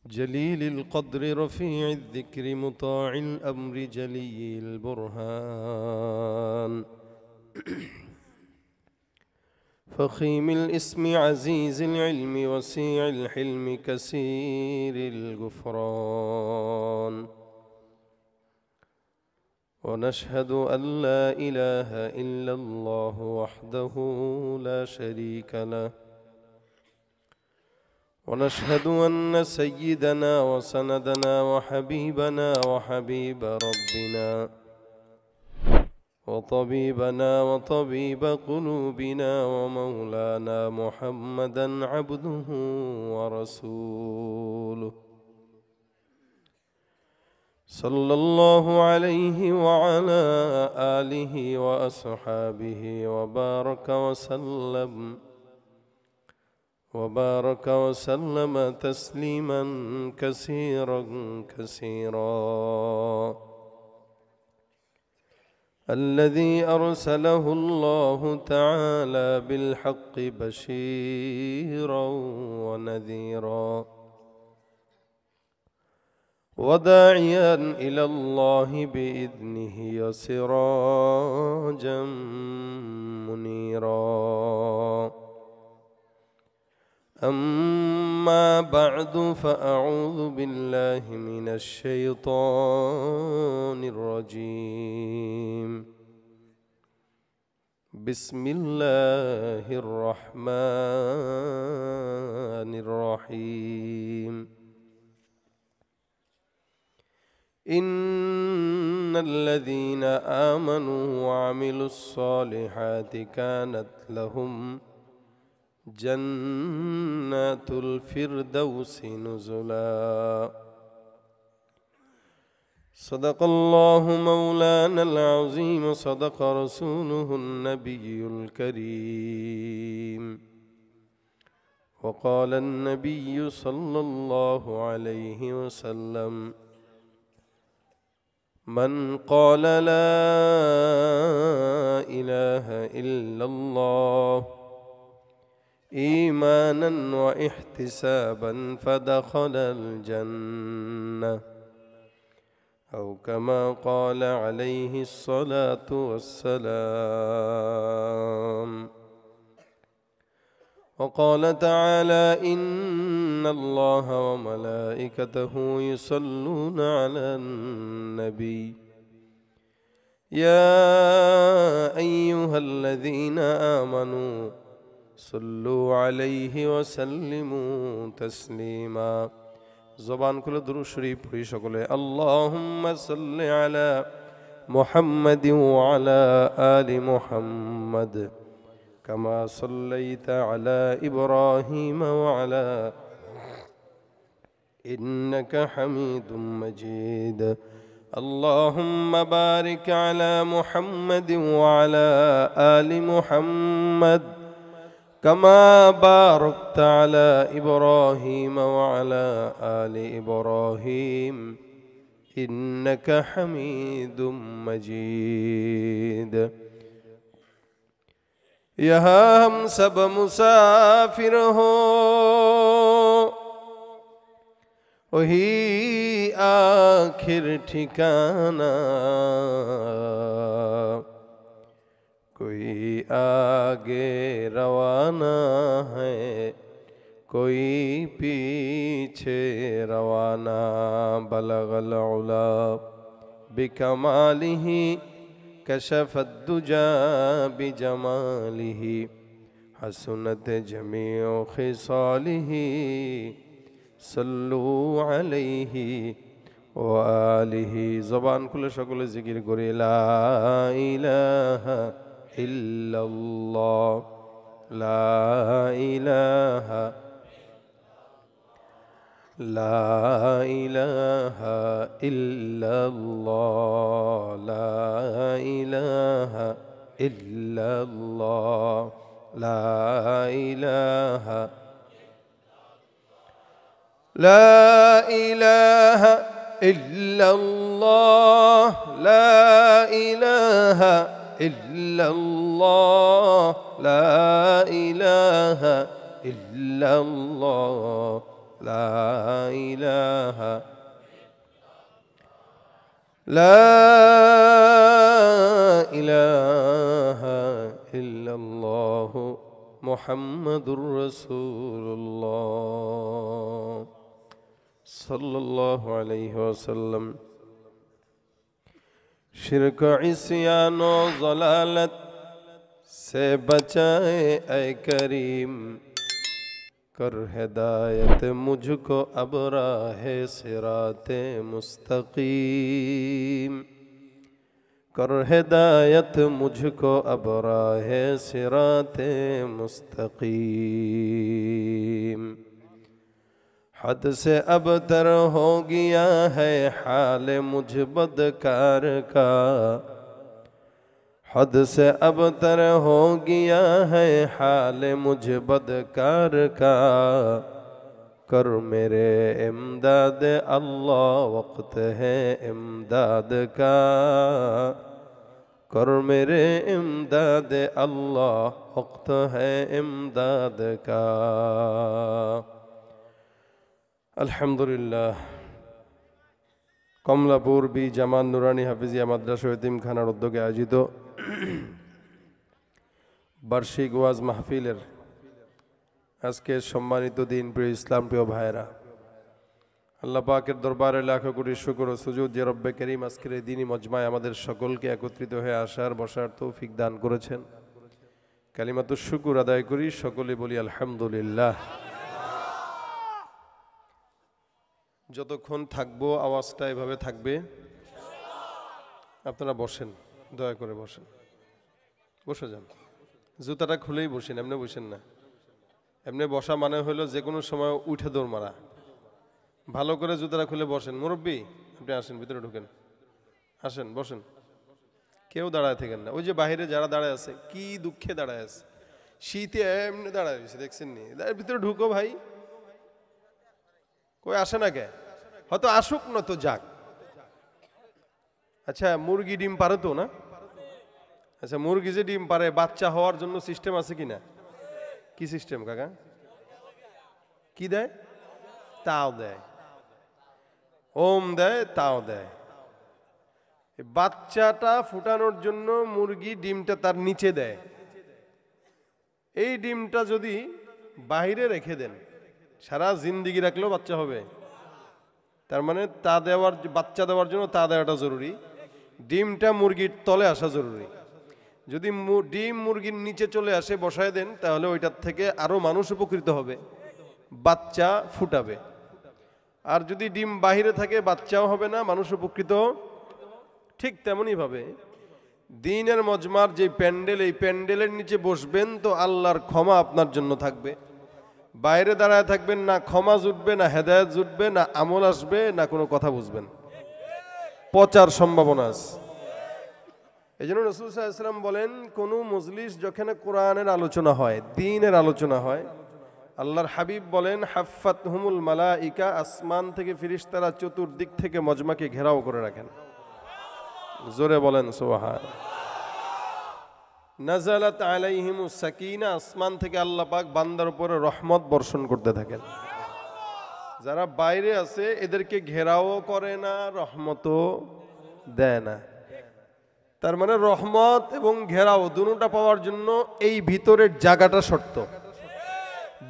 جليل القدر رفيع الذكر مطاع الأمر جلي البرهان فخيم الاسم عزيز العلم وسيع الحلم كثير الغفران ونشهد أن لا إله إلا الله وحده لا شريك له ونشهد أن سيدنا وسندنا وحبيبنا وحبيب ربنا وطبيبنا وطبيب قلوبنا ومولانا محمدا عبده ورسوله صلى الله عليه وعلى آله وأصحابه وبارك وسلم تسليما كثيرا الذي أرسله الله تعالى بالحق بشيرا ونذيرا وداعيا إلى الله بإذنه وسراجا منيرا أما بعد فأعوذ بالله من الشيطان الرجيم بسم الله الرحمن الرحيم إن الذين آمنوا وعملوا الصالحات كانت لهم جنات الفردوس نزلا صدق الله مولانا العظيم صدق رسوله النبي الكريم وقال النبي صلى الله عليه وسلم من قال لا إله إلا الله إيمانا واحتسابا فدخل الجنة أو كما قال عليه الصلاة والسلام وقال تعالى إن الله وملائكته يصلون على النبي يا أيها الذين آمنوا صلوا عليه وسلموا تسليما زبان كل درود شريف پڑھی شکلے اللهم صل على محمد وعلى آل محمد كما صليت على إبراهيم وعلى إنك حميد مجيد اللهم بارك على محمد وعلى آل محمد كما باركت على إبراهيم وعلى آل إبراهيم إنك حميد مجيد यहाँ हम सब मुसाफिर हो वही आखिर ठिकाना कोई आगे रवाना है कोई पीछे रवाना बलगल उला बिकमालिही कशफ الدجى بجماله حسنت جميع خصاله صلوا عليه وآله زبان كل شغل ذكر قري لا إله إلا الله لا إله إلا الله لا إله إلا الله لا إله إلا الله لا إله إلا الله لا إله إلا الله লা ইলাহা লা ইলাহা ইল্লাল্লাহ মুহাম্মাদুর রাসূলুল্লাহ सल्लल्लाहु अलैहि वसल्लम। शिरक इस्यान और ज़लालत से बचाए ऐ करीम, कर हिदायत मुझको अब राहे सिराते मुस्तकीम, कर हिदायत मुझको अब राहे सिराते मुस्तकीम। हद से अब तर हो गया है हाल मुझ बदकार का, हद से अब तर हो गया है हाल मुझ बदकार का, कर मेरे इमदाद अल्लाह वक्त है इमदाद का, कर मेरे इमदाद अल्लाह वक्त है इमदाद का। अल्हम्दुलिल्लाह। कमलापुर बी জামান নুরানি হাফিজিয়া মাদ্রাসা ও এতিমখানার উদ্যোগে আয়োজিত বার্ষিক ওয়াজ মাহফিলের আজকে সম্মানিত দিন প্রিয় ইসলাম প্রিয় ভাইরা, আল্লাহ পাকের দরবারে লাখো কোটি শুকর ও সুজুদ যে রব্বে করিম আজকের এই দিনই মজমায় আমাদের সকলকে একত্রিত হয়ে আসার বসার তৌফিক দান করেছেন। কালিমাতুশ শুকর আদায় করি, সকলে বলি আলহামদুলিল্লাহ। যতক্ষণ থাকবো আওয়াজটা এভাবে থাকবে। আপনারা বসেন, দয়া করে বসেন, বসে যান। জুতাটা খুলেই বসেন, এমনি বসেন না। এমনি বসা মানে হলো যে কোনো সময় উঠে দৌড় মারা। ভালো করে জুতাটা খুলে বসেন। মুরব্বী আপনি আসেন, ভিতরে ঢুকেন, আসেন বসেন। কেউ দাঁড়ায় থাকেন না। ওই যে বাহিরে যারা দাঁড়ায় আছে, কি দুঃখে দাঁড়ায় আছে, শীতে এমনি দাঁড়ায় রয়েছে, দেখছেন নি? ভিতরে ঢুকো ভাই, কই আসে না কে? হয়তো আসুক না তো যাক। আচ্ছা মুরগি ডিম পারে তো না? আচ্ছা মুরগি যে ডিম পারে, বাচ্চা হওয়ার জন্য সিস্টেম আছে কিনা? কি সিস্টেম কাকা? কি দেয়? তাও দেয়, ওম দেয়, তাও দেয়। বাচ্চাটা ফুটানোর জন্য মুরগি ডিমটা তার নিচে দেয়। এই ডিমটা যদি বাহিরে রেখে দেন, সারা জিন্দিগি রাখলেও বাচ্চা হবে? তার মানে তা দেওয়ার, বাচ্চা দেওয়ার জন্য তা দেওয়াটা জরুরি, ডিমটা মুরগির তলে আসা জরুরি। যদি ডিম মুরগির নিচে চলে আসে বসায় দেন, তাহলে ওইটার থেকে আরো মানুষ উপকৃত হবে, বাচ্চা ফুটাবে। আর যদি ডিম বাহিরে থাকে, বাচ্চাও হবে না, মানুষ উপকৃত। ঠিক তেমনই ভাবে দ্বীনের মজমার যে প্যান্ডেল, এই প্যান্ডেলের নিচে বসবেন তো আল্লাহর ক্ষমা আপনার জন্য থাকবে। বাইরে দাঁড়ায় থাকবেন, না ক্ষমা জুটবে, না হেদায়েত জুটবে, না আমল আসবে, না কোনো কথা বুঝবেন, পচার সম্ভাবনা আছে। এই জন্য রাসূল সাল্লাল্লাহু আলাইহি ওয়াসাল্লাম বলেন, কোন মজলিস যেখানে কোরআনের আলোচনা হয়, দ্বীনের আলোচনা হয়, আল্লাহর হাবিব বলেন হাফফাতহুমুল মালাইকা, আসমান থেকে ফেরেশতারা চতুর্দিক থেকে মজমাকে ঘেরাও করে রাখেন। জোরে বলেন সুবহানাল্লাহ। নাজালাত আলাইহিমুস সাকিনা, আসমান থেকে আল্লাহ পাক বান্দার উপরে রহমত বর্ষণ করতে থাকেন। যারা বাইরে আছে এদেরকে ঘেরাও করে না, রহমতও দেয় না। তার মানে রহমত এবং ঘেরাও দুটোটা পাওয়ার জন্য এই ভিতরের জায়গাটা শর্ত।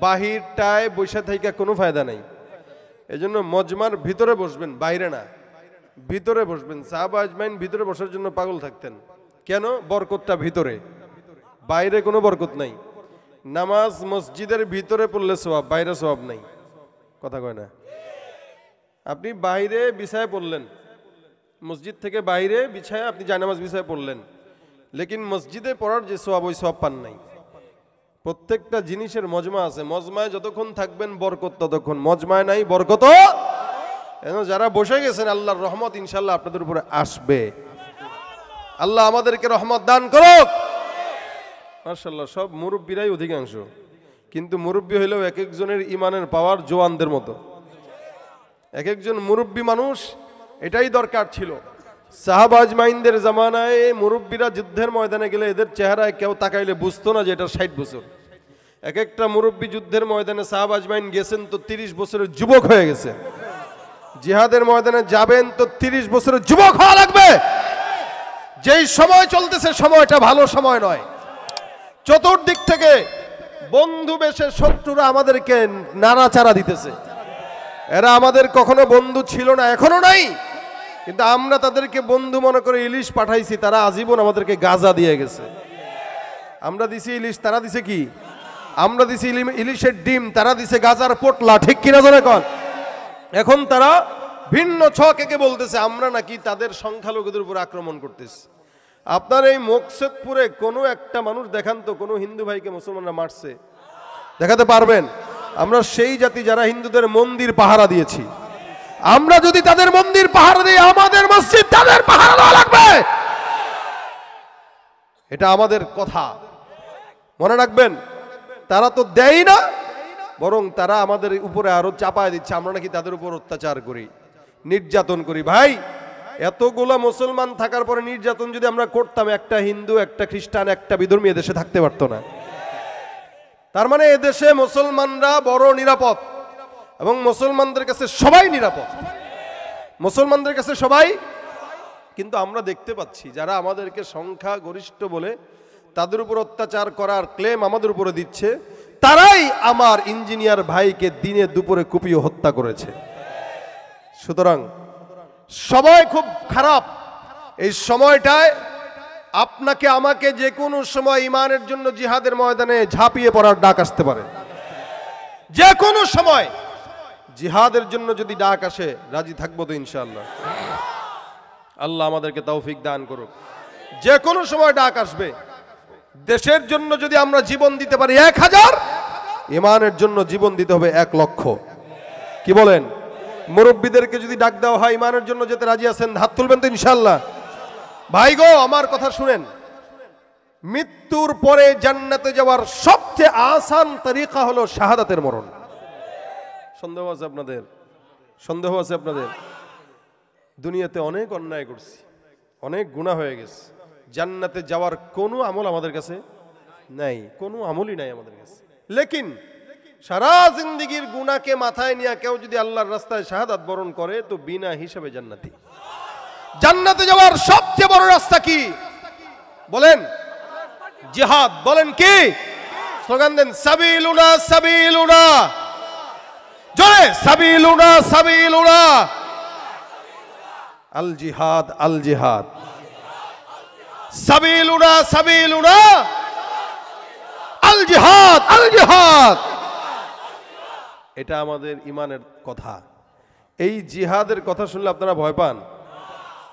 বাহিরটায় বসে থেকে কোনো ফায়দা নাই। এজন্য মজমার ভিতরে বসবেন, বাইরে না, ভিতরে বসবেন। সাহাবা আজমাইন ভিতরে বসার জন্য পাগল থাকতেন। কেন? বরকতটা ভিতরে, বাইরে কোনো বরকত নাই। নামাজ মসজিদের ভিতরে পড়লে সওয়াব, বাইরে সওয়াব নাই। কথা কয় না? আপনি বাইরে বিছায় পড়লেন, মসজিদ থেকে বাইরে বিছায় আপনি জায়নামাজ বিছায় পড়লেন, লেকিন মসজিদে পড়ার যে সওয়াব, ওই সওয়াব পান নাই। প্রত্যেকটা জিনিসের মজমা আছে। মজমায় যতক্ষণ থাকবেন বরকত ততক্ষণ, মজমায় নাই বরকত। যারা বসে গেছেন, আল্লাহর রহমত ইনশাআল্লাহ আপনাদের উপরে আসবে। আল্লাহ আমাদেরকে রহমত দান করুক। মাশাআল্লাহ, সব মুরব্বীরাই অধিকাংশ, কিন্তু মুরব্বী হইলেও এক একজনের ইমানের পাওয়ার জওয়ানদের মতো। এক একজন মুরব্বী মানুষ, এটাই দরকার ছিল। সাহাবা আজমাইনদের জামানায় মুরব্বীরা যুদ্ধের ময়দানে গেলে এদের চেহারায় কেউ তাকাইলে বুঝতো না যে এটা 60 বছর। এক একটা মুরব্বী যুদ্ধের ময়দানে সাহাবা আজমাইন গেছেন তো 30 বছরের যুবক হয়ে গেছে। জিহাদের ময়দানে যাবেন তো 30 বছরের যুবক হওয়া লাগবে। যেই সময় চলতেছে সময়টা ভালো সময় নয়। চতুর্দিক থেকে বন্ধু বেশে শত্রুরা আমাদেরকে নাড়াচাড়া দিতেছে। এরা আমাদের কখনো বন্ধু ছিল না, এখনো নাই, কিন্তু আমরা তাদেরকে বন্ধু মনে করে ইলিশ পাঠাইছি, তারা আজীবন আমাদেরকে গাজা দিয়ে গেছে। আমরা দিছি ইলিশ, তারা দিছে কি? আমরা দিছি ইলিশের ডিম, তারা দিছে গাজার পোটলা। ঠিক কিনা জোরে কন? এখন তারা ভিন্ন ছকে বলতেছে আমরা নাকি তাদের সংখ্যালঘুদের উপর আক্রমণ করতেছি। আপনার এই মকসুদপুরে কোনো একটা মানুষ দেখান তো কোনো হিন্দু ভাইকে মুসলমানরা মারছে? দেখাতে পারবেন? আমরা সেই জাতি যারা হিন্দুদের মন্দির পাহারা দিয়েছি। আমরা যদি তাদের মন্দির পাহারা দিই, আমাদের মসজিদ তাদের পাহারা দেওয়া লাগবে। এটা আমাদের কথা, মনে রাখবেন। তারা তো দেয় না, বরং তারা আমাদের উপরে আরো চাপায় দিচ্ছে। আমরা নাকি তাদের উপর অত্যাচার করি, নির্যাতন করি। ভাই, এতগুলা মুসলমান থাকার পরে নির্যাতন যদি আমরা করতাম, একটা হিন্দু, একটা খ্রিস্টান, একটা বিধর্মী এদেশে থাকতে পারতো না। তার মানে এদেশে মুসলমানরা বড় নিরাপদ এবং মুসলমানদের কাছে সবাই নিরাপদ, মুসলমানদের কাছে সবাই। কিন্তু আমরা দেখতে পাচ্ছি যারা আমাদেরকে সংখ্যা গরিষ্ঠ বলে তাদের উপর অত্যাচার করার ক্লেম আমাদের উপরে দিচ্ছে, তারাই আমার ইঞ্জিনিয়ার ভাইকে দিনে দুপুরে কুপিয়ে হত্যা করেছে। সুতরাং সময় খুব খারাপ। এই সময়টায় আপনাকে আমাকে যে কোনো সময় ইমানের জন্য জিহাদের ময়দানে ঝাঁপিয়ে পড়ার ডাক আসতে পারে। যে কোনো সময় জিহাদের জন্য যদি ডাক আসে, রাজি থাকবো তো ইনশাআল্লাহ। আল্লাহ আমাদেরকে তৌফিক দান করুক। যে কোনো সময় ডাক আসবে। দেশের জন্য যদি আমরা জীবন দিতে পারি 1000, ইমানের জন্য জীবন দিতে হবে 1 লক্ষ। কি বলেন? মুরব্বীদেরকে যদি ডাক দেওয়া হয় ইমানের জন্য যেতে রাজি আছেন? হাত তুলবেন তো ইনশাআল্লাহ। ভাই গো, আমার কথা শুনেন। মৃত্যুর পরে জান্নাতে যাওয়ার সবচেয়ে আসান তরিকা হলো শাহাদাতের মরণ। সন্দেহ আছে আপনাদের? সন্দেহ আছে আপনাদের? দুনিয়াতে অনেক অন্যায় করছি, অনেক গুনাহ হয়ে গেছে। জান্নাতে যাওয়ার কোনো আমল আমাদের কাছে নাই, কোনো আমলই নাই আমাদের কাছে। লেকিন সারা জিন্দেগির গুনাহকে মাথায় নিয়ে কেউ যদি আল্লাহর রাস্তায় শাহাদাত বরণ করে তো বিনা হিসাবে জান্নাতি। জান্নাতে যাওয়ার সবচেয়ে বড় রাস্তা কি বলেন? জিহাদ। বলেন কি? স্লোগান দেন, সাবিলুনা সাবিলুনা। জোরে, সাবিলুনা সাবিলুনা। আল জিহাদ আল জিহাদ। সাবিলুনা সাবিলুনা আল জিহাদ আল জিহাদ। এটা আমাদের ইমানের কথা। এই জিহাদের কথা শুনলে আপনারা ভয় পান?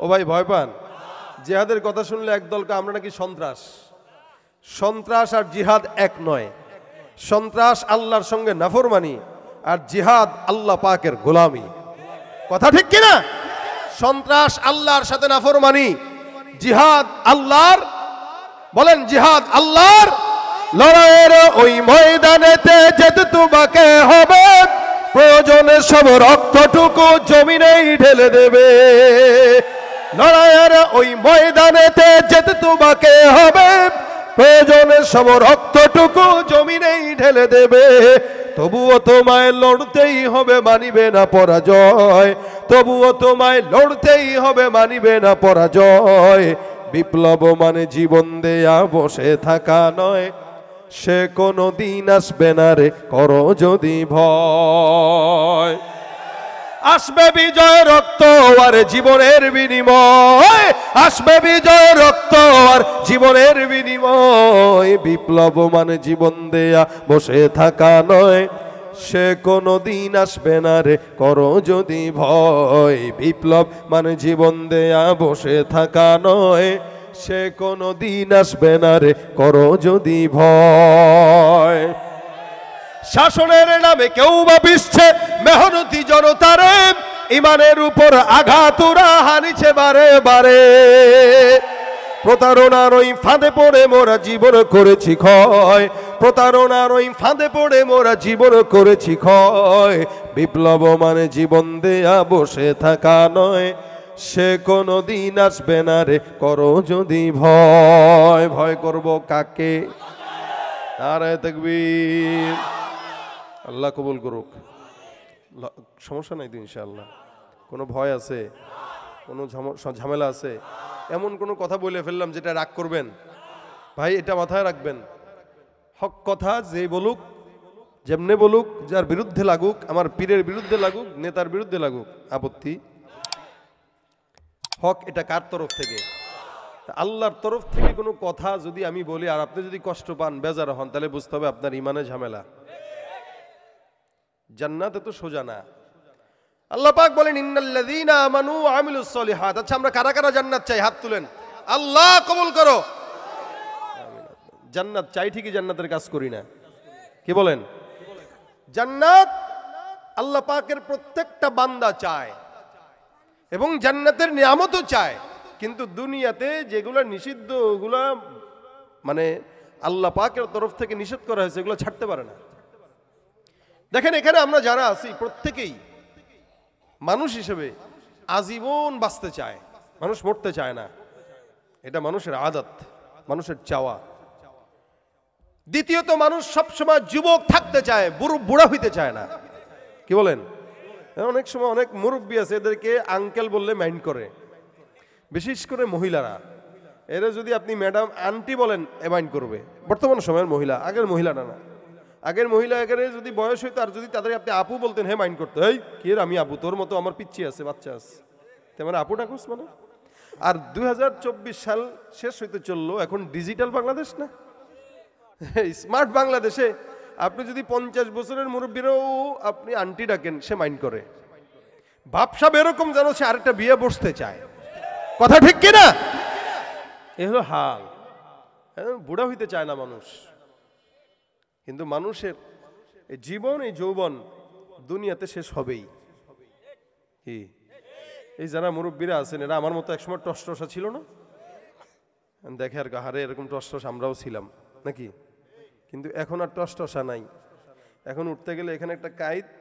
ও ভাই, ভয় পান? জিহাদের কথা শুনলে একদলকে আমরা নাকি সন্ত্রাস। সন্ত্রাস আর জিহাদ এক নয়। সন্ত্রাস আল্লাহর সঙ্গে নাফরমানি, আর জিহাদ আল্লাহ পাকের গোলামি। কথা ঠিক কিনা? সন্ত্রাস আল্লাহর সাথে নাফরমানি, জিহাদ আল্লাহর। বলেন, জিহাদ আল্লাহর। লড়াইয়ের ওই ময়দানেতে যেতে তোমাকে হবে, প্রয়োজনে সব রক্তটুকু জমিনেই ঢেলে দেবে। লড়াইয়ের ওই ময়দানেতে যেতে তোমাকে হবে, প্রয়োজনে সব রক্তটুকু জমিনেই ঢেলে দেবে। তবুও তোমায় লড়তেই হবে, মানিবে না পরাজয়। তবুও তোমায় লড়তেই হবে, মানিবে না পরাজয়। বিপ্লব মানে জীবন দেয়া বসে থাকা নয়, সে কোনো দিন আসবে না রে, করো যদি ভয়। আসবে বিজয় রক্ত আর জীবনের বিনিময়। আসবে বিজয় রক্ত আর জীবনের বিনিময়। বিপ্লব মানে জীবন দেয়া বসে থাকা নয়, সে কোনো দিন আসবে না রে, করো যদি ভয়। বিপ্লব মানে জীবন দেয়া বসে থাকা নয়, সে কোনো দিন আসবে না রে, করো যদি ভয়। শাসনের নামে কেউ বা পিছছে মেহনতি জনতারে, ইমানের উপর আঘাতুরা হানিছে বারে বারে। প্রতারণার ওই ফাঁদে পড়ে মোরা জীবন করেছি ক্ষয়। প্রতারণার ওই ফাঁদে পড়ে মোরা জীবন করেছি ক্ষয়। বিপ্লব মানে জীবন দেয়া বসে থাকা নয়, সে কোনো দিন আসবে না রে, করো যদি ভয়। ভয় করব কাকে? নারায়ে তাকবীর। আল্লাহ কবুল করুক। সমস্যা নাই তো ইনশাআল্লাহ? কোনো ভয় আছে, কোনো ঝামেলা আছে? এমন কোনো কথা বলে ফেললাম যেটা রাগ করবেন? ভাই এটা মাথায় রাখবেন, হক কথা যে বলুক, যেমনে বলুক, যার বিরুদ্ধে লাগুক, আমার পীরের বিরুদ্ধে লাগুক, নেতার বিরুদ্ধে লাগুক, আপত্তি। হক এটা কার তরফ থেকে? আল্লাহর তরফ থেকে কোনো কথা যদি আমি বলি আর আপনি যদি কষ্ট পান, বেজার হন, তাহলে বুঝতে হবে আপনার ইমানে ঝামেলা। জান্নাতে তো সোজা না। আল্লাহ পাক বলেন ইন্নাল্লাযীনা আমানু ওয়া আমিলুস সলিহাত। আচ্ছা আমরা কারা কারা জান্নাত চাই? হাত তুলেন। আল্লাহ কবুল করো। জান্নাত চাই ঠিকই, জান্নাতের কাজ করি না। কি বলেন? জান্নাত আল্লাহ পাকের প্রত্যেকটা বান্দা চায় এবং জান্নাতের নিয়ামতও চায়, কিন্তু দুনিয়াতে যেগুলো নিষিদ্ধ, ওগুলা মানে আল্লাহ পাকের তরফ থেকে নিষেধ করা হয়েছে, এগুলো ছাড়তে পারে না। দেখেন এখানে আমরা যারা আছি প্রত্যেকেই মানুষ হিসেবে আজীবন বাঁচতে চায়, মানুষ মরতে চায় না। এটা মানুষের আদত, মানুষের চাওয়া। দ্বিতীয়ত মানুষ সবসময় যুবক থাকতে চায়, বুড়া হইতে চায় না। কি বলেন? অনেক সময় অনেক মুরব্বী আছে, এদেরকে আঙ্কেল বললে মাইন্ড করে, বিশেষ করে মহিলারা। এরা যদি আপনি ম্যাডাম আন্টি বলেন এ মাইন্ড করবে। বর্তমান সময়ের মহিলা, আগের মহিলাটা না। আগের মহিলা এখানে যদি বয়স হইতো আর যদি তাদের আপনি আপু বলতেন, হে মাইন্ড করতো, এই কি আমি আপু, তোর মতো আমার পিচ্ছি আছে, বাচ্চা আছে, তেমন আপু ডাকুস মানে। আর 2024 সাল শেষ হইতে চললো, এখন ডিজিটাল বাংলাদেশ না, স্মার্ট বাংলাদেশে আপনি যদি 50 বছরের মুরব্বীরাও আপনি আন্টি ডাকেন, সে মাইন্ড করে। ভাবসাব এরকম যেন সে আরেকটা বিয়ে বসতে চায়। কথা ঠিক কিনা? এ হলো হাল। বুড়া হইতে চায় না মানুষ। কিন্তু মানুষের এই জীবন, এই যৌবন দুনিয়াতে শেষ হবেই। কি এই যারা মুরব্বীরা আছেন, এরা আমার মতো একসময় টসটসা ছিল না? দেখে আর গাহারে এরকম টসটস আমরাও ছিলাম নাকি? কিন্তু এখন আর টসটসা নাই। এখন উঠতে গেলে এখানে একটা কাইত,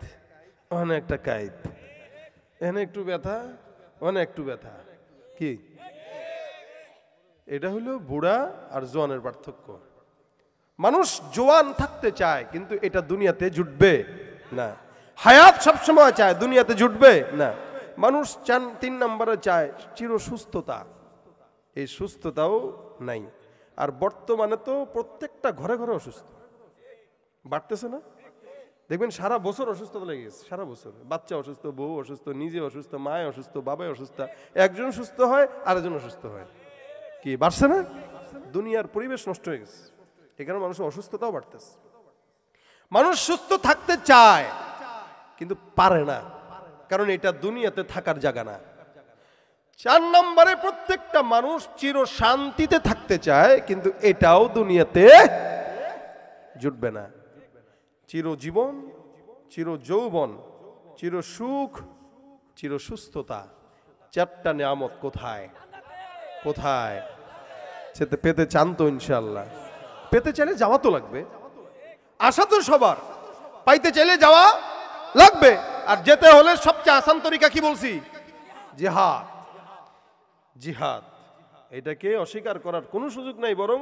ওখানে একটা কাইত, এখানে একটু ব্যথা, ওখানে একটু ব্যথা। কি এটা হলো বুড়া আর জোয়ানের পার্থক্য। মানুষ জোয়ান থাকতে চায়, কিন্তু এটা দুনিয়াতে জুটবে না। হায়াত সবসময় চায়, দুনিয়াতে জুটবে না। মানুষ 3 নম্বরে চায় চির সুস্থতা, এই সুস্থতাও নাই। আর বর্তমানে তো প্রত্যেকটা ঘরে ঘরে অসুস্থ, বাড়তেছে না? দেখবেন সারা বছর অসুস্থতা লেগে গেছে, সারা বছর। বাচ্চা অসুস্থ, বউ অসুস্থ, নিজে অসুস্থ, মায় অসুস্থ, বাবাই অসুস্থ, একজন সুস্থ হয় আরেকজন অসুস্থ হয়। কি বাড়ছে না? দুনিয়ার পরিবেশ নষ্ট হয়ে গেছে, এখানে মানুষের অসুস্থতাও বাড়তেছে। মানুষ সুস্থ থাকতে চায় কিন্তু পারে না, কারণ এটা দুনিয়াতে থাকার জায়গা না। 4 নম্বরে প্রত্যেকটা মানুষ চির শান্তিতে থাকতে চায়, কিন্তু এটাও দুনিয়াতে জুটবে না। চির জীবন, চির যৌবন, চির সুখ, চির সুস্থতা, 4টা নিয়ামত কোথায়? কোথায়? সেটা পেতে চান তো ইনশাআল্লাহ? পেতে চাইলে যাওয়া তো লাগবে, আশা তো সবার, পাইতে চাইলে যাওয়া লাগবে। আর যেতে হলে সবচেয়ে আসান তরিকা কি বলছি? জিহাদ। জিহাদ, এটাকে অস্বীকার করার কোনো সুযোগ নাই, বরং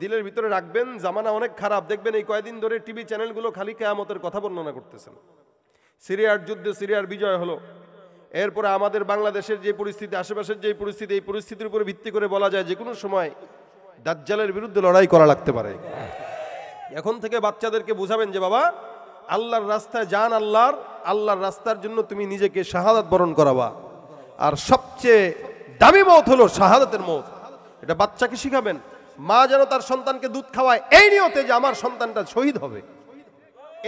দিলের ভিতরে রাখবেন। জামানা অনেক খারাপ, দেখবেন এই কয়েকদিন ধরে টিভি চ্যানেলগুলো খালি কিয়ামতের কথা বর্ণনা করতেছেন। সিরিয়ার যুদ্ধে সিরিয়ার বিজয় হলো, এরপরে আমাদের বাংলাদেশের যে পরিস্থিতি, আশেপাশের যে পরিস্থিতি, এই পরিস্থিতির উপরে ভিত্তি করে বলা যায় যে কোনো সময় দাজ্জালের বিরুদ্ধে লড়াই করা লাগতে পারে। এখন থেকে বাচ্চাদেরকে বুঝাবেন যে বাবা, আল্লাহর রাস্তায় যান, আল্লাহর রাস্তার জন্য তুমি নিজেকে শাহাদাত বরণ করাবা। আর সবচেয়ে দামি মওত হলো শাহাদাতের মওত। এটা বাচ্চাকে শিখাবেন। মা যেন তার সন্তানকে দুধ খাওয়ায় এই নিয়তে যে আমার সন্তানটা শহীদ হবে,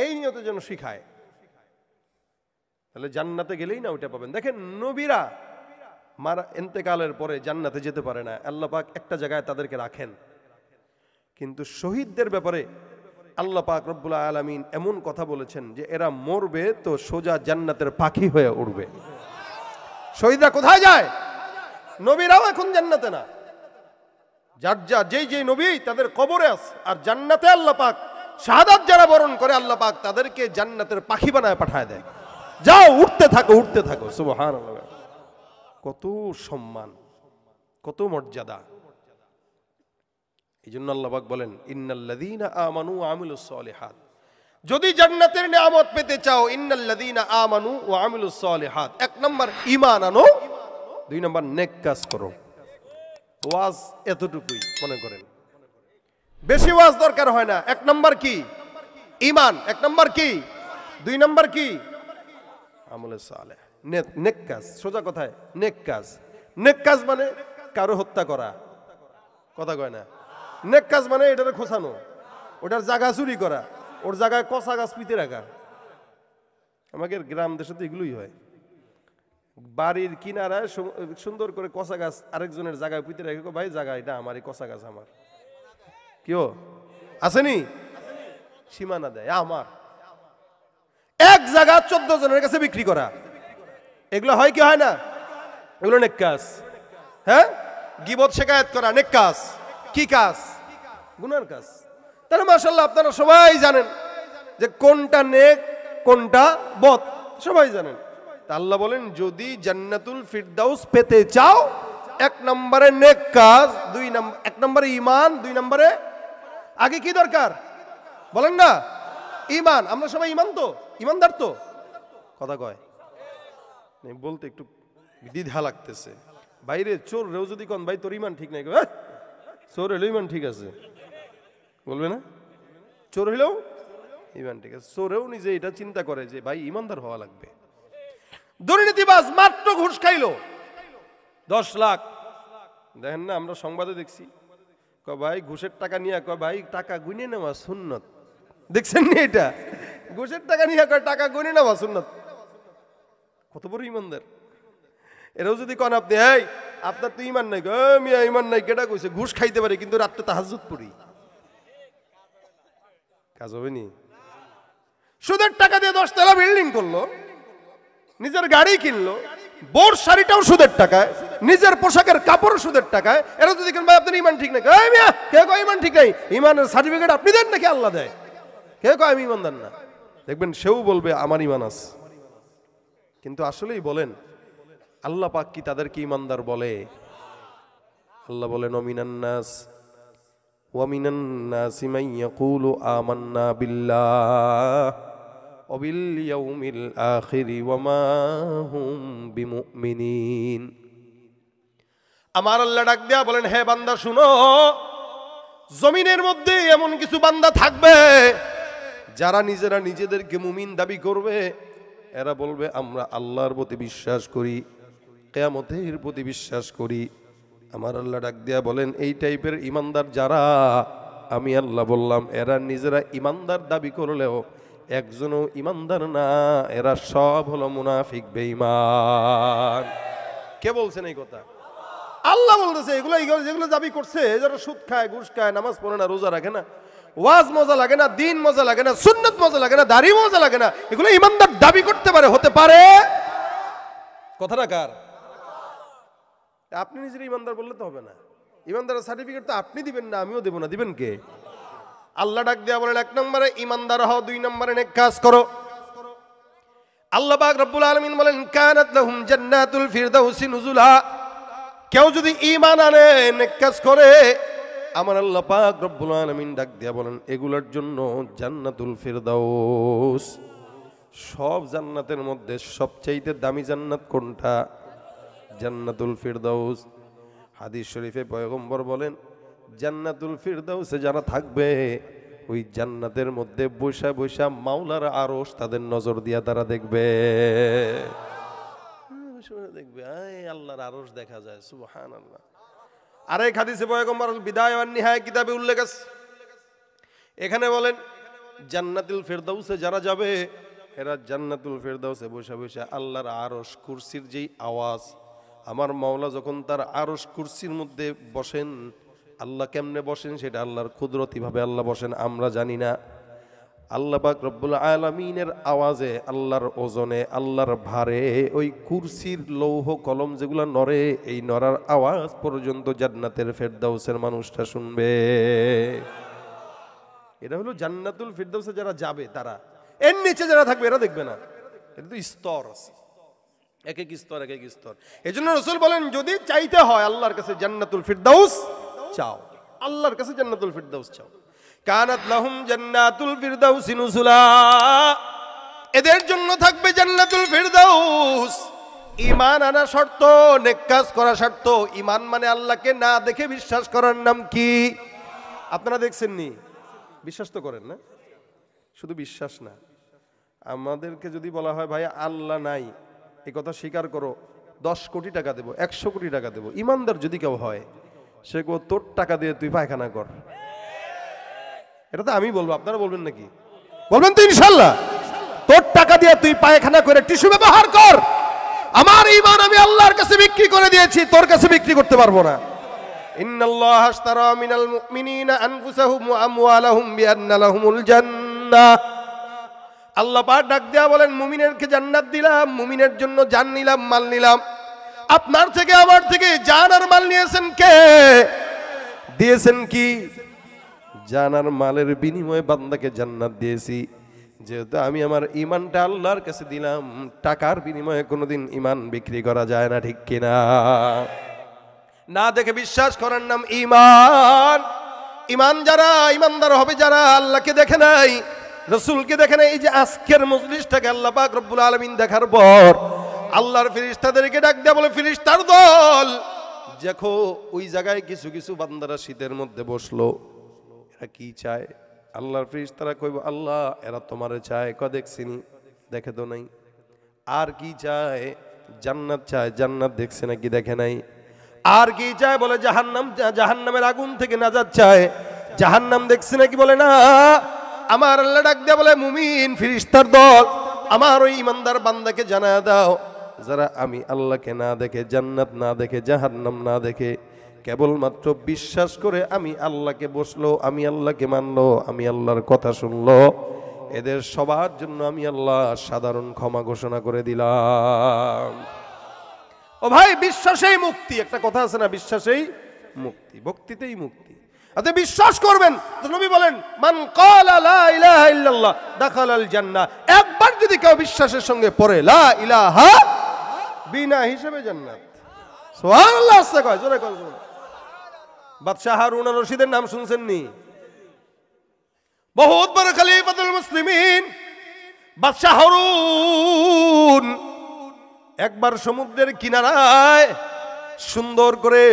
এই নিয়তে যেন শিখায়, তাহলে জান্নাতে গেলেই না ওটা পাবেন। দেখেন নবীরা মারা ইন্তেকালের পরে জান্নাতে যেতে পারে না, আল্লাহ পাক একটা জায়গায় তাদেরকে রাখেন। কিন্তু শহীদদের ব্যাপারে আল্লাহ পাক রব্বুল আলামিন এমন কথা বলেছেন যে এরা মরবে তো সোজা জান্নাতের পাখি হয়ে উড়বে। শহীদরা কোথায় যায়? নবীরাও এখন জান্নাতে না, যেই নবী তাদের কবরে আছে। আর জান্নাতে আল্লাহ পাক শাহাদাত যারা বরণ করে, আল্লাহ পাক তাদেরকে জান্নাতের পাখি বানায় পাঠায় দেয়। যাও, উঠতে থাকো, উঠতে থাকো। সুবহানাল্লাহ। কত সম্মান, কত মর্যাদা। এই জন্য আল্লাহ পাক বলেন ইন্নাল্লাযীনা আমানু ওয়া আমিলুস সালিহাত, যদি জান্নাতের নিয়ামত পেতে চাও ইন্নাল্লাযীনা আমানু ওয়া আমিলুস সালিহাত, এক নাম্বার ঈমান আনো, দুই নাম্বার নেক কাজ করো। ওয়াজ এতটুকুই মনে করেন, বেশি ওয়াজ দরকার হয় না। এক নাম্বার কি? ঈমান। এক নাম্বার কি? দুই নাম্বার কি? আমলে সালেহ, নেক কাজ। সোজা কথায় নেক কাজ। নেক কাজ মানে কারো হত্যা করা, কথা কয় না। নেক কাজ মানে এটারে খোঁচানো, ওটার জায়গা চুরি করা, ওর জায়গায় কচা গাছ পিতে রাখা। আমাদের গ্রাম দেশে তো এগুলোই হয়। বাড়ির কিনারায় সুন্দর করে কচা গাছ আরেকজনের জায়গায় পিতে রেখে, ভাই জায়গা এটা আমার, এই কচা গাছ আমার। কেউ আসেনি? সীমানা দেয় আমার, এক জায়গা 14 জনের কাছে বিক্রি করা। এগুলো হয় কি হয় না? এগুলো নেক কাজ। হ্যাঁ, গীবত শিকায়াত করা নেক কাজ। কি কাজ? গুনার কাজ। তাহলে মাশাআল্লাহ আপনারা সবাই জানেন যে কোনটা নেক কোনটা বদ, সবাই জানেন। তা আল্লাহ বলেন যদি জান্নাতুল ফিরদাউস পেতে চাও, এক নম্বরে নেক কাজ, দুই নম্বর, এক নম্বরে ঈমান, দুই নম্বরে আগে কি দরকার বলেন না? ঈমান। আমরা সবাই ঈমান তো, ঈমানদার তো, কথা কয় বলতে একটু দ্বিধা লাগতেছে। বাইরে চোর রেও যদি কোন ভাই তোর ঈমান ঠিক নাই, চোর হইলেও ঈমান ঠিক আছে বলবে না? চোর হইলেও ঈমান ঠিক আছে। চোরেও নিজে এটা চিন্তা করে যে ভাই ঈমানদার হওয়া লাগবে। দুর্নীতিবাজ মাত্র ঘুষ খাইলো 10 লাখ, দেখেন না আমরা সংবাদে দেখছি, কয় ভাই ঘুষের টাকা নিয়ে, কয় ভাই টাকা গুনে নেওয়া সুন্নত। দেখছেন নি এটা? ঘুষের টাকা নিয়ে কয় টাকা গুনে নেওয়া সুন্নত। কত বড় ঈমানদার! এরাও যদি কোন আপনি এই আপনার তো ঈমান নাই, মিয়া ঈমান নাই কেটা কইছে? ঘুষ খাইতে পারে কিন্তু রাতে তাহাজ্জুদ পড়ি, কাজ হবে নি? সুদের টাকা দিয়ে 10 তলা বিল্ডিং করলো, নিজের গাড়ি কিনলো, বোর শাড়িটাও সুদের টাকায়, নিজের পোশাকের কাপড় সুদের টাকায়। এরা যদি কেন ভাই আপনার ঈমান ঠিক নাই, এই মিয়া কে কয় ঈমান ঠিক নাই? ঈমানের সার্টিফিকেট আপনি দেন নাকি আল্লাহ দেয়? কে কয় আমি ঈমানদার না? দেখবেন সেও বলবে আমার ঈমান আছে। কিন্তু আসলেই বলেন আল্লাহ পাক কি তাদেরকে ঈমানদার বলে? আল্লাহ বলেন ওমিনান নাস ওয়া মিনান নাসি মান ইয়াকুলু আমান্না বিল্লাহ ওয়া বিল ইয়াউমিল আখিরি ওয়া মা হুম বিমুমিনিন। আমার আল্লাহ ডাক দেয়া বলেন হে বান্দা শুনো, জমিনের মধ্যে এমন কিছু বান্দা থাকবে যারা নিজেরা নিজেদেরকে মুমিন দাবি করবে। এরা বলবে আমরা আল্লাহর প্রতি বিশ্বাস করি, কিয়ামতের প্রতি বিশ্বাস করি। আমার আল্লাহ ডাক দিয়া বলেন এই টাইপের ইমানদার যারা, আমি আল্লাহ বললাম এরা নিজেরা ইমানদার দাবি করলেও একজনও ইমানদার না, এরা সব হলো মুনাফিক বেঈমান। কে বলছেন এই কথা? আল্লাহ বলতেছে। এগুলো যেগুলো দাবি করছে, যারা সুদ খায়, ঘুষ খায়, নামাজ পড়ে না, রোজা রাখে না, ওয়াজ মজা লাগে না, দিন মজা লাগে না, সুন্নাত মজা লাগে না, দাড়ি মজা লাগে না, এগুলো ইমানদার দাবি করতে পারে, হতে পারে। কথাটা কার? আপনি নিজের ইমানদার বললে তো হবে না। ইমানদারের সার্টিফিকেট তো আপনি দিবেন না, আমিও দেব না, দিবেন কে? আল্লাহ ডাক দেয়া বলেন এক নম্বরে ইমানদার হও, দুই নম্বরে নেক কাজ করো। আল্লাহ পাক রব্বুল আলামিন বলেন কানাত লাহুম জান্নাতুল ফিরদাউসি নুজুলা। কেউ যদি ঈমান আনে, নেক কাজ করে, আমার আল্লাহ পাক রব্বুল আলামিন ডাক দেয়া বলেন এগুলোর জন্য জান্নাতুল ফিরদাউস। সব জান্নাতের মধ্যে সবচাইতে দামি জান্নাত কোনটা? জান্নাতুল ফিরদাউস। হাদিস শরীফে পয়গম্বর বলেন জান্নাতুল ফিরদাউসে যারা থাকবে, ওই জান্নাতের মধ্যে বৈশা বৈশা মাওলার আরশ তাদের নজর দিয়া তারা দেখবে। দেখবে আল্লাহর আরশ দেখা যায়, সুবহানাল্লাহ। আরেক হাদিসে পয়গম্বর বিদায় ওয়ান নিহায়া কিতাবে উল্লেখ আছে, এখানে বলেন জান্নাতুল ফিরদাউসে যারা যাবে, এরা জান্নাতুল ফিরদাউসে বৈশা বৈশা আল্লাহর আরশ কুরসির যেই আওয়াজ, আমার মাওলা যখন তার আরশ কুরসির মধ্যে বসেন, আল্লাহ কেমনে বসেন সেটা আল্লাহর কুদরতি ভাবে আল্লাহ বসেন, আমরা জানি না। আল্লাহ পাক রব্বুল আলামিনের আওয়াজে, আল্লাহর ওজনে, আল্লাহর ভারে ওই কুরসির লৌহ কলম যেগুলা নড়ে, এই নড়ার আওয়াজ পর্যন্ত জান্নাতের ফিরদাউসের মানুষটা শুনবে। এটা হলো জান্নাতুল ফিরদাউসে যারা যাবে তারা। এর নিচে যারা থাকবে এরা দেখবে না। এটা তো স্তর আছে, এক এক স্তর, এক এক স্তর। এজন্য রাসূল বলেন যদি চাইতে হয় আল্লাহর কাছে জান্নাতুল ফিরদাউস চাও। আল্লাহর কাছে জান্নাতুল ফিরদাউস চাও। কানাত লাহুম জান্নাতুল ফিরদাউস নুজুলা, এদের জন্য থাকবে জান্নাতুল ফিরদাউস। ঈমান আনা শর্ত, নেক কাজ করা শর্ত। ঈমান মানে আল্লাহকে না দেখে বিশ্বাস করার নাম কি? আপনারা দেখছেন নি? বিশ্বাস তো করেন না? শুধু বিশ্বাস না, আমাদেরকে যদি বলা হয় ভাই আল্লাহ নাই, এই কথা স্বীকার করো, 10 কোটি টাকা দেবো, 100 কোটি টাকা দেবো। ইমানদার যদি কেউ হয়, সে গো তোর টাকা দিয়ে তুই পায়খানা কর। এটা তো আমি বলবো, আপনারা বলবেন নাকি? বলবেন তো ইনশাল্লাহ? তোর টাকা দিয়ে তুই পায়খানা করে টিস্যু ব্যবহার কর। আমার ঈমান আমি আল্লাহর কাছে বিক্রি করে দিয়েছি, তোর কাছে বিক্রি করতে পারবো না। ইন্নাল্লাহা আশতারা মিনাল মুমিনিনা আনফুসাহুম ওয়া আমওয়ালাহুম বিআন্না লাহুমুল জান্নাহ। আল্লাহ পাক ডাক দেয়া বলেন, মুমিনেরকে জান্নাত দিলাম, মুমিনের জন্য জান নিলাম, মাল নিলাম। আপনার থেকে আমার থেকে জান আর মাল নিয়েছেন কে? দিয়েছেন কি? জান আর মালের বিনিময়ে বান্দাকে জান্নাত দিয়েছি। যেহেতু আমি আমার ঈমানটা আল্লাহর কাছে দিলাম, টাকার বিনিময়ে কোনোদিন ঈমান বিক্রি করা যায় না, ঠিক কিনা? না দেখে বিশ্বাস করার নাম ঈমান। ঈমান যারা, ঈমানদার হবে যারা আল্লাহকে দেখে নাই, রাসূলকে দেখে নাই। এই যে আজকের মজলিসটাকে আল্লাহ পাক রব্বুল আলামিন দেখার পর আল্লাহর ফেরেশতাদেরকে ডাক দেয়া বলে, ফেরেশতার দল দেখো ওই জায়গায় কিছু কিছু বান্দারা শীতের মধ্যে বসলো, এরা কি চায়? আল্লাহর ফেরেশতারা কইব, আল্লাহ এরা তোমারে চায়। ক দেখছিনি? দেখে তো নাই। আর কি চায়? জান্নাত চায়। জান্নাত দেখছে নাকি? দেখে নাই। আর কি চায়? বলে জাহান্নাম, জাহান্নামের আগুন থেকে নাজাত চায়। জাহান্নাম দেখছে নাকি? বলে না। আমার আল্লাহ ডাক দেয়া বলে, মুমিন ফেরেশতার দল, আমার ওই ইমানদার বান্দাকে জানায়া দাও, যারা আমি আল্লাহকে না দেখে, জান্নাত না দেখে, জাহান্নাম না দেখে, কেবলমাত্র বিশ্বাস করে আমি আল্লাহকে বসলো, আমি আল্লাহকে মানলো, আমি আল্লাহর কথা শুনলো, এদের সবার জন্য আমি আল্লাহ সাধারণ ক্ষমা ঘোষণা করে দিলাম। ও ভাই, বিশ্বাসেই মুক্তি। একটা কথা আছে না, বিশ্বাসেই মুক্তি, ভক্তিতেই মুক্তি। আচ্ছা, বিশ্বাস করবেন তো নবী বলেন, মান ক্বালা লা ইলাহা ইল্লাল্লাহ দাখালাল জান্নাহ। একবার যদি কেউ বিশ্বাসের সঙ্গে পড়ে লা ইলাহা, বিনা হিসেবে জান্নাত। সুবহানাল্লাহ। আস্তে কয়, জোরে কয়। বাদশাহ হারুন আর রশিদের নাম শুনছেন নি? বহুত বড় খলিফাতুল মুসলিমিন বাদশাহ হারুন একবার সমুদ্রের কিনারায় সুন্দর করে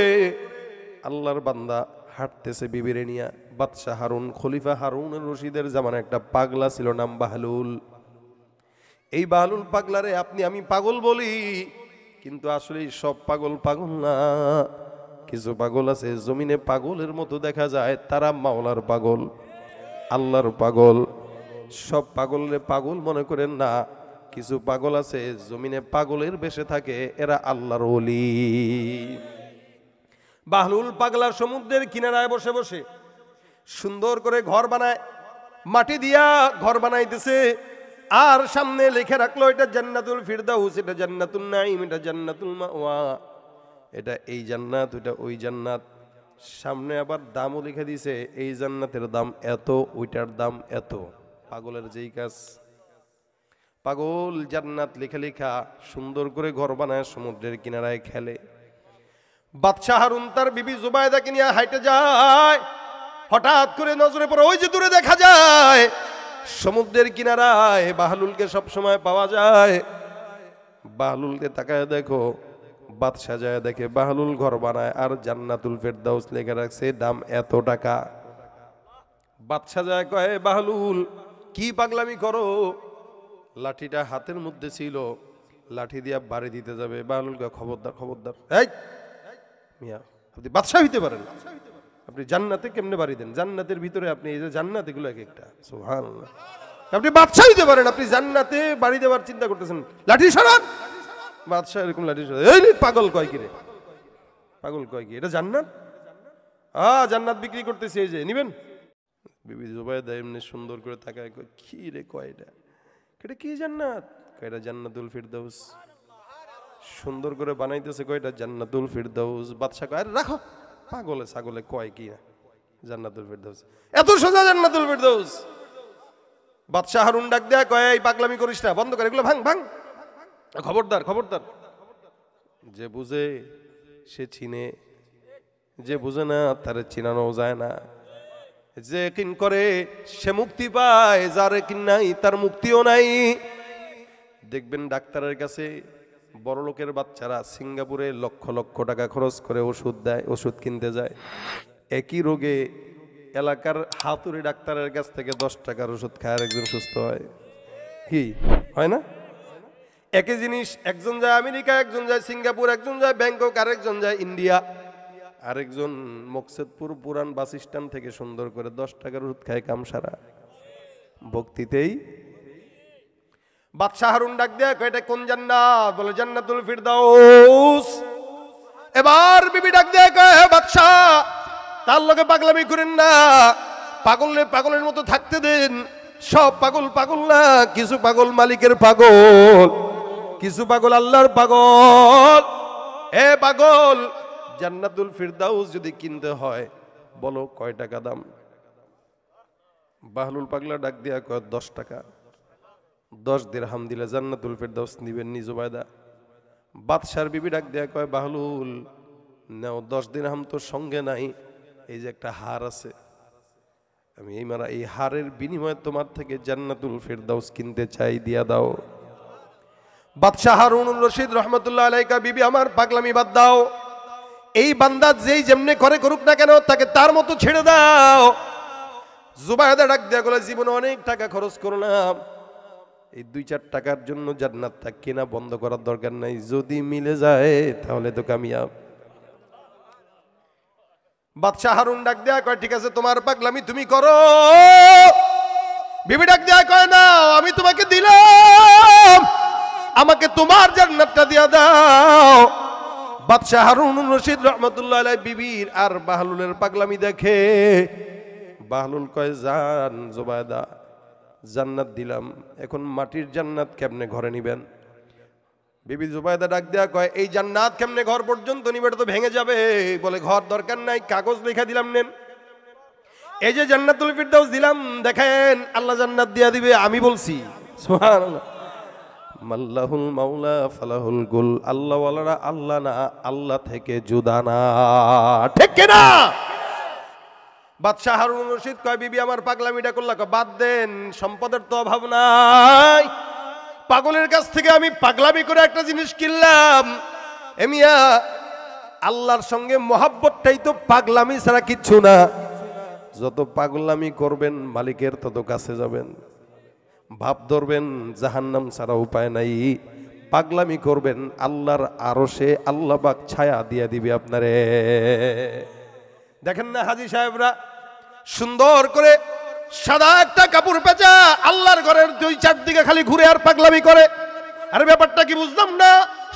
আল্লাহর বান্দা হাঁটতেছে বিবিরে নিয়া। বাদশাহ হারুন, খলিফা হারুন রশিদের জামানে একটা পাগলা ছিল, নাম বাহলুল। এই বাহলুল পাগলারে আপনি আমি পাগল বলি, কিন্তু আসলে সব পাগল পাগল না। কিছু পাগল আছে জমিনে পাগলের মতো দেখা যায়, তারা মাওলার পাগল, আল্লাহর পাগল। সব পাগলরে পাগল মনে করেন না। কিছু পাগল আছে জমিনে পাগলের বেশে থাকে, এরা আল্লাহর ওলি। বাহলুল পাগলা সমুদ্রের কিনারায় বসে বসে সুন্দর করে ঘর বানায়, মাটি দিয়া ঘর বানাইতেছে। আর সামনে লিখে রাখলো, এটা জান্নাতুল ফিরদাউস, এটা জান্নাতুন নাঈম, এটা জান্নাতুল মাওয়া, এটা এই জান্নাত, ওইটা ওই জান্নাত। সামনে আবার দামও লিখে দিছে, এই জান্নাতের দাম এত, ওইটার দাম এত। পাগলের যেই কাজ। পাগল জান্নাত লিখে লিখা সুন্দর করে ঘর বানায় সমুদ্রের কিনারায় খেলে। বাদশাহ হারুন তার বিবি জুবাইদাকে নিয়ে হাইটে যায়। হঠাৎ করে নজরে পড়ে, ওই যে দূরে দেখা যায় সমুদ্রের কিনারায় বাহলুলকে সব সময় পাওয়া যায়। বাহলুলকে তাকায় দেখো, বাদশাহ যায় দেখে বাহলুল ঘর বানায় আর জান্নাতুল ফেরদাউস লেখা রাখছে, দাম এত টাকা। বাদশাহ যায় কয়, বাহলুল কি পাগলামি করো? লাঠিটা হাতের মধ্যে ছিল, লাঠি দিয়া বাড়ি দিতে যাবে। বাহলুল কয়, খবরদার খবরদার, এই মিয়া, আপনি বাদশাহ হইতে পারেন, আপনি জান্নাতে কেমনে বাড়ি দেন? জান্নাতের ভিতরে আপনি এই যে জান্নাত, এগুলো এক একটা, সুবহানাল্লাহ। আপনি বাদশাহ হইতে পারেন, আপনি জান্নাতে বাড়ি দেওয়ার চিন্তা করতেছেন, লাঠি সরান। বাদশাহ এরকম লাঠি সরান। এই পাগল কয় কি রে? পাগল কয় কি? এটা জান্নাত? জান্নাত বিক্রি করতেছে, এই যে নিবেন। বিবি জুবাইদা এমনি সুন্দর করে তাকায়, কি রে কয় এটা? এটা কি জান্নাত? এটা জান্নাতুল ফিরদাউস। সুন্দর করে বানাইতেছে, কয়টা জান্নাতুল ফিরদাউস। বাদশা কয়, রাখো, পাগলে ছাগলে কয় কি না জান্নাতুল ফিরদাউস, এত সোজা জান্নাতুল ফিরদাউস। বাদশাহ হারুন ডাক দেয়া কয়, এই পাগলামি করিস না, বন্ধ করে, এগুলো ভাঙ ভাঙ, খবরদার খবরদার। যে বুঝে সে চিনে যে বুঝে না তার চিনানো যায় না। যে ইয়াকিন করে সে মুক্তি পায়, যার ইয়াকিন নাই তার মুক্তিও নাই। দেখবেন ডাক্তারের কাছে বড় লোকের বাচ্চারা সিঙ্গাপুরে লক্ষ লক্ষ টাকা খরচ করে ওষুধ দেয়, ওষুধ কিনতে যায়। একই রোগে এলাকার হাতুড়ি ডাক্তারের কাছ থেকে 10 টাকার ওষুধ খায় আর একজন সুস্থ হয়। কি হয় না? একই জিনিস, একজন যায় আমেরিকা, একজন যায় সিঙ্গাপুর, একজন যায় ব্যাংকক, আরেকজন যায় ইন্ডিয়া, আরেকজন মকসেদপুর পুরান বাস স্ট্যান্ড থেকে সুন্দর করে 10 টাকার ওষুধ খায় কামসারা। ভক্তিতেই বাদশাহ হারুন ডাক দেয়া কয় এটা কোন জান্নাত? বলে জান্নাতুল ফিরদাউস। এবার বিবি ডাক দেয়া কয় হে বাদশাহ, তার লগে পাগলামি করেন না, পাগলে পাগলের মতো থাকতে দেন। সব পাগল পাগল না, কিছু পাগল মালিকের পাগল, কিছু পাগল আল্লাহর পাগল। এ পাগল, জান্নাতুল ফিরদাউস যদি কিনতে হয় বলো কয় টাকা দাম? বাহলুল পাগলা ডাক দিয়া কয় 10 টাকা। 10 দিরহাম দিলে জান্নাতুল ফিরদাউস নিবেন নি জুবাইদা? বাদশার বিবি ডাক দেয়া কয় বাহলুল নাও, 10 দিরহাম তো সঙ্গে নাই, এই যে একটা হার আছে, আমি এই হারের বিনিময়ে তোমার থেকে জান্নাতুল ফিরদাউস কিনতে চাই, দিয়া দাও। বাদশাহ হারুনুর রশিদ রহমতুল্লাহ আলাইকা বিবি আমার পাগলামি বাদ দাও, এই বান্দা যেই যেমনে করে করুক না কেন তাকে তার মতো ছেড়ে দাও। জুবাইদা ডাক দেয়া বলে জীবনে অনেক টাকা খরচ করলাম, এই 2-4 টাকার জন্য জান্নাতটা কেনা বন্ধ করার দরকার নাই, যদি মিলে যায় তাহলে তো কামিয়াব। বাদশাহ হারুন ডাক দেয়া কয় ঠিক আছে তোমার পাগলামি তুমি করো। বিবি ডাক দেয়া কয় না, আমি তোমাকে দিলাম, আমাকে তোমার জান্নাতটা দিয়া দাও। বাদশাহ হারুন রশিদ রহমতুল্লাহ আলাইহি বিবির আর বাহলুলের পাগলামি দেখে বাহলুল কয় জান জুবাইদা, জান্নাত দিলাম, এখন মাটির জান্নাত কেমনে ঘরে নিবেন? বিবি জুবাইদা ডাক দেয়া কয় এই জান্নাত কেমনে ঘর পর্যন্ত নিবে? এটা তো ভেঙে যাবে। বলে ঘর দরকার নাই, কাগজ লেখা দিলাম নেন, এই যে জান্নাতুল ফিরদাউস দিলাম, দেখেন আল্লাহ জান্নাত দিয়া দিবে, আমি বলছি। সুবহানাল্লাহ। মাল্লাহুল মাওলা ফালাহুল গুল, আল্লাহ ওয়ালারা আল্লাহ না, আল্লাহ থেকে জুদা না, ঠিক কি না? বাদশাহ হারুন রশিদ কয় বিবি আমার পাগলামিটা করলা, বাদ দেন, সম্পদের তো অভাব নাই, পাগলের কাছ থেকে আমি পাগলামি করে একটা জিনিস কিনলাম। এমিয়া আল্লাহর সঙ্গে মহাব্বতটাই তো পাগলামি ছাড়া কিচ্ছু না। যত পাগলামি করবেন মালিকের তত কাছে যাবেন, ভাব ধরবেন জাহান্নাম ছাড়া উপায় নাই, পাগলামি করবেন আল্লাহর আরশে আল্লাহ পাক ছায়া দিয়া দিবে আপনারে। দেখেন না হাজী সাহেবরা সুন্দর করে সাদা একটা কাপড় পেঁচা আল্লাহর ঘরের 2-4 দিকে খালি ঘুরে আর পাগলামি করে। আর ব্যাপারটা কি বুঝলাম না,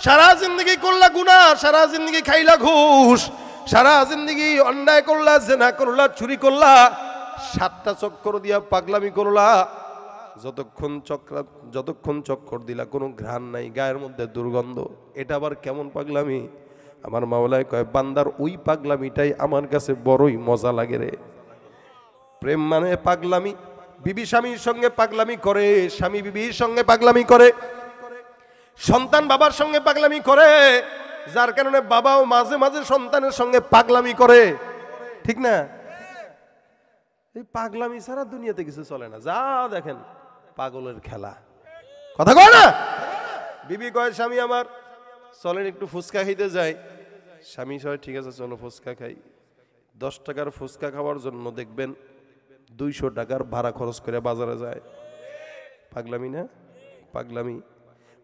সারা জিন্দগি করলা গুনাহ, সারা জিন্দগি খাইলা ঘুষ, সারা জিন্দগি অন্যায় করলা, জেনা করলা, চুরি করলা, 7টা চক্কর দিয়া পাগলামি করলা, যতক্ষণ চক্কর দিলা কোনো ঘ্রাণ নাই, গায়ের মধ্যে দুর্গন্ধ, এটা আবার কেমন পাগলামি? আমার মাওলায় কয় বান্দার ওই পাগলামিটাই আমার কাছে বড়ই মজা লাগে রে। প্রেম মানে পাগলামি। বিবি স্বামীর সঙ্গে পাগলামি করে, স্বামী বিবির সঙ্গে পাগলামি করে, সন্তান বাবার সঙ্গে পাগলামি করে, যার কারণে বাবাও মাঝে মাঝে সন্তানের সঙ্গে পাগলামি করে, ঠিক না? এই পাগলামি ছাড়া দুনিয়াতে কিছু চলে না, যা দেখেন পাগলের খেলা। কথা কয় না? বিবি কয় স্বামী আমার চলেন একটু ফুচকা খাইতে যাই, স্বামী সবাই ঠিক আছে চলো ফুচকা খাই। 10 টাকার ফুচকা খাওয়ার জন্য দেখবেন 200 টাকার ভাড়া খরচ করে বাজারে যায়। পাগলামি না? পাগলামি।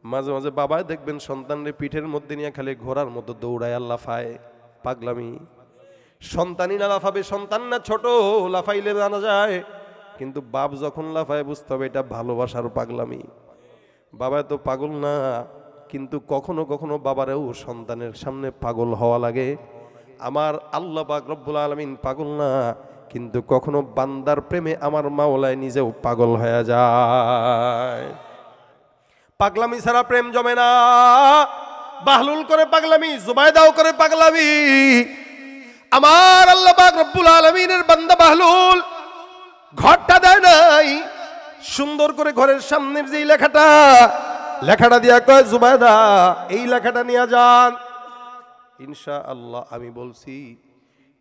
মাঝে মাঝে বাবাই দেখবেন সন্তানের পিঠের মধ্যে নিয়ে খালি ঘোড়ার মতো দৌড়ায় আর লাফায়, পাগলামি। সন্তানই না লাফাবে, সন্তান না ছোট, লাফাইলে জানা যায়, কিন্তু বাপ যখন লাফায় বুঝতে হবে এটা ভালোবাসার পাগলামি। বাবা তো পাগল না, কিন্তু কখনো কখনো বাবারেও সন্তানের সামনে পাগল হওয়া লাগে। আমার আল্লাহ পাক রব্বুল আলামিন পাগল না, কিন্তু কখনো বান্দার প্রেমে আমার মাওলায় নিজেও পাগল হয়ে যায়। পাগলামি ছাড়া প্রেম জমে না। বাহলুল করে পাগলামি, জুবাইদাও করে পাগলামি। আমার আল্লাহ পাক রব্বুল আলামিনের বান্দা বাহলুল ঘরটা দেয় নাই, সুন্দর করে ঘরের সামনের যে লেখাটা দিয়া কয় জুবাইদা এই লেখাটা নিয়ে যান, ইনশাআল্লাহ আমি বলছি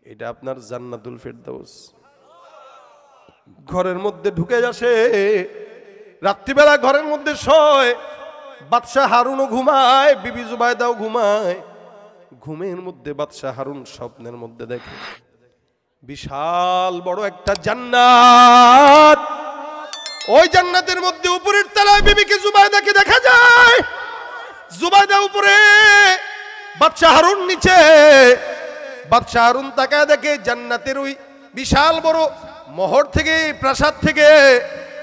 এটা আপনার জান্নাতুল ফেরদাউস। ঘরের মধ্যে ঢুকে আসে, রাত্রিবেলা ঘরের মধ্যে শোয়, বাদশাহ হারুনও ঘুমায়, বিবি জুবাইদাও ঘুমায়। ঘুমের মধ্যে বাদশাহ হারুন স্বপ্নের মধ্যে দেখে বিশাল বড় একটা জান্নাত। ওই জান্নাতের মধ্যে উপরের তলায় বিবিকে জুবাইদাকে দেখা যায়। জুবাইদা উপরে, বাদশাহ হারুন নিচে। বাদশাহ হারুন তাকায় দেখে জান্নাতের ওই বিশাল বড় মহর থেকে, প্রাসাদ থেকে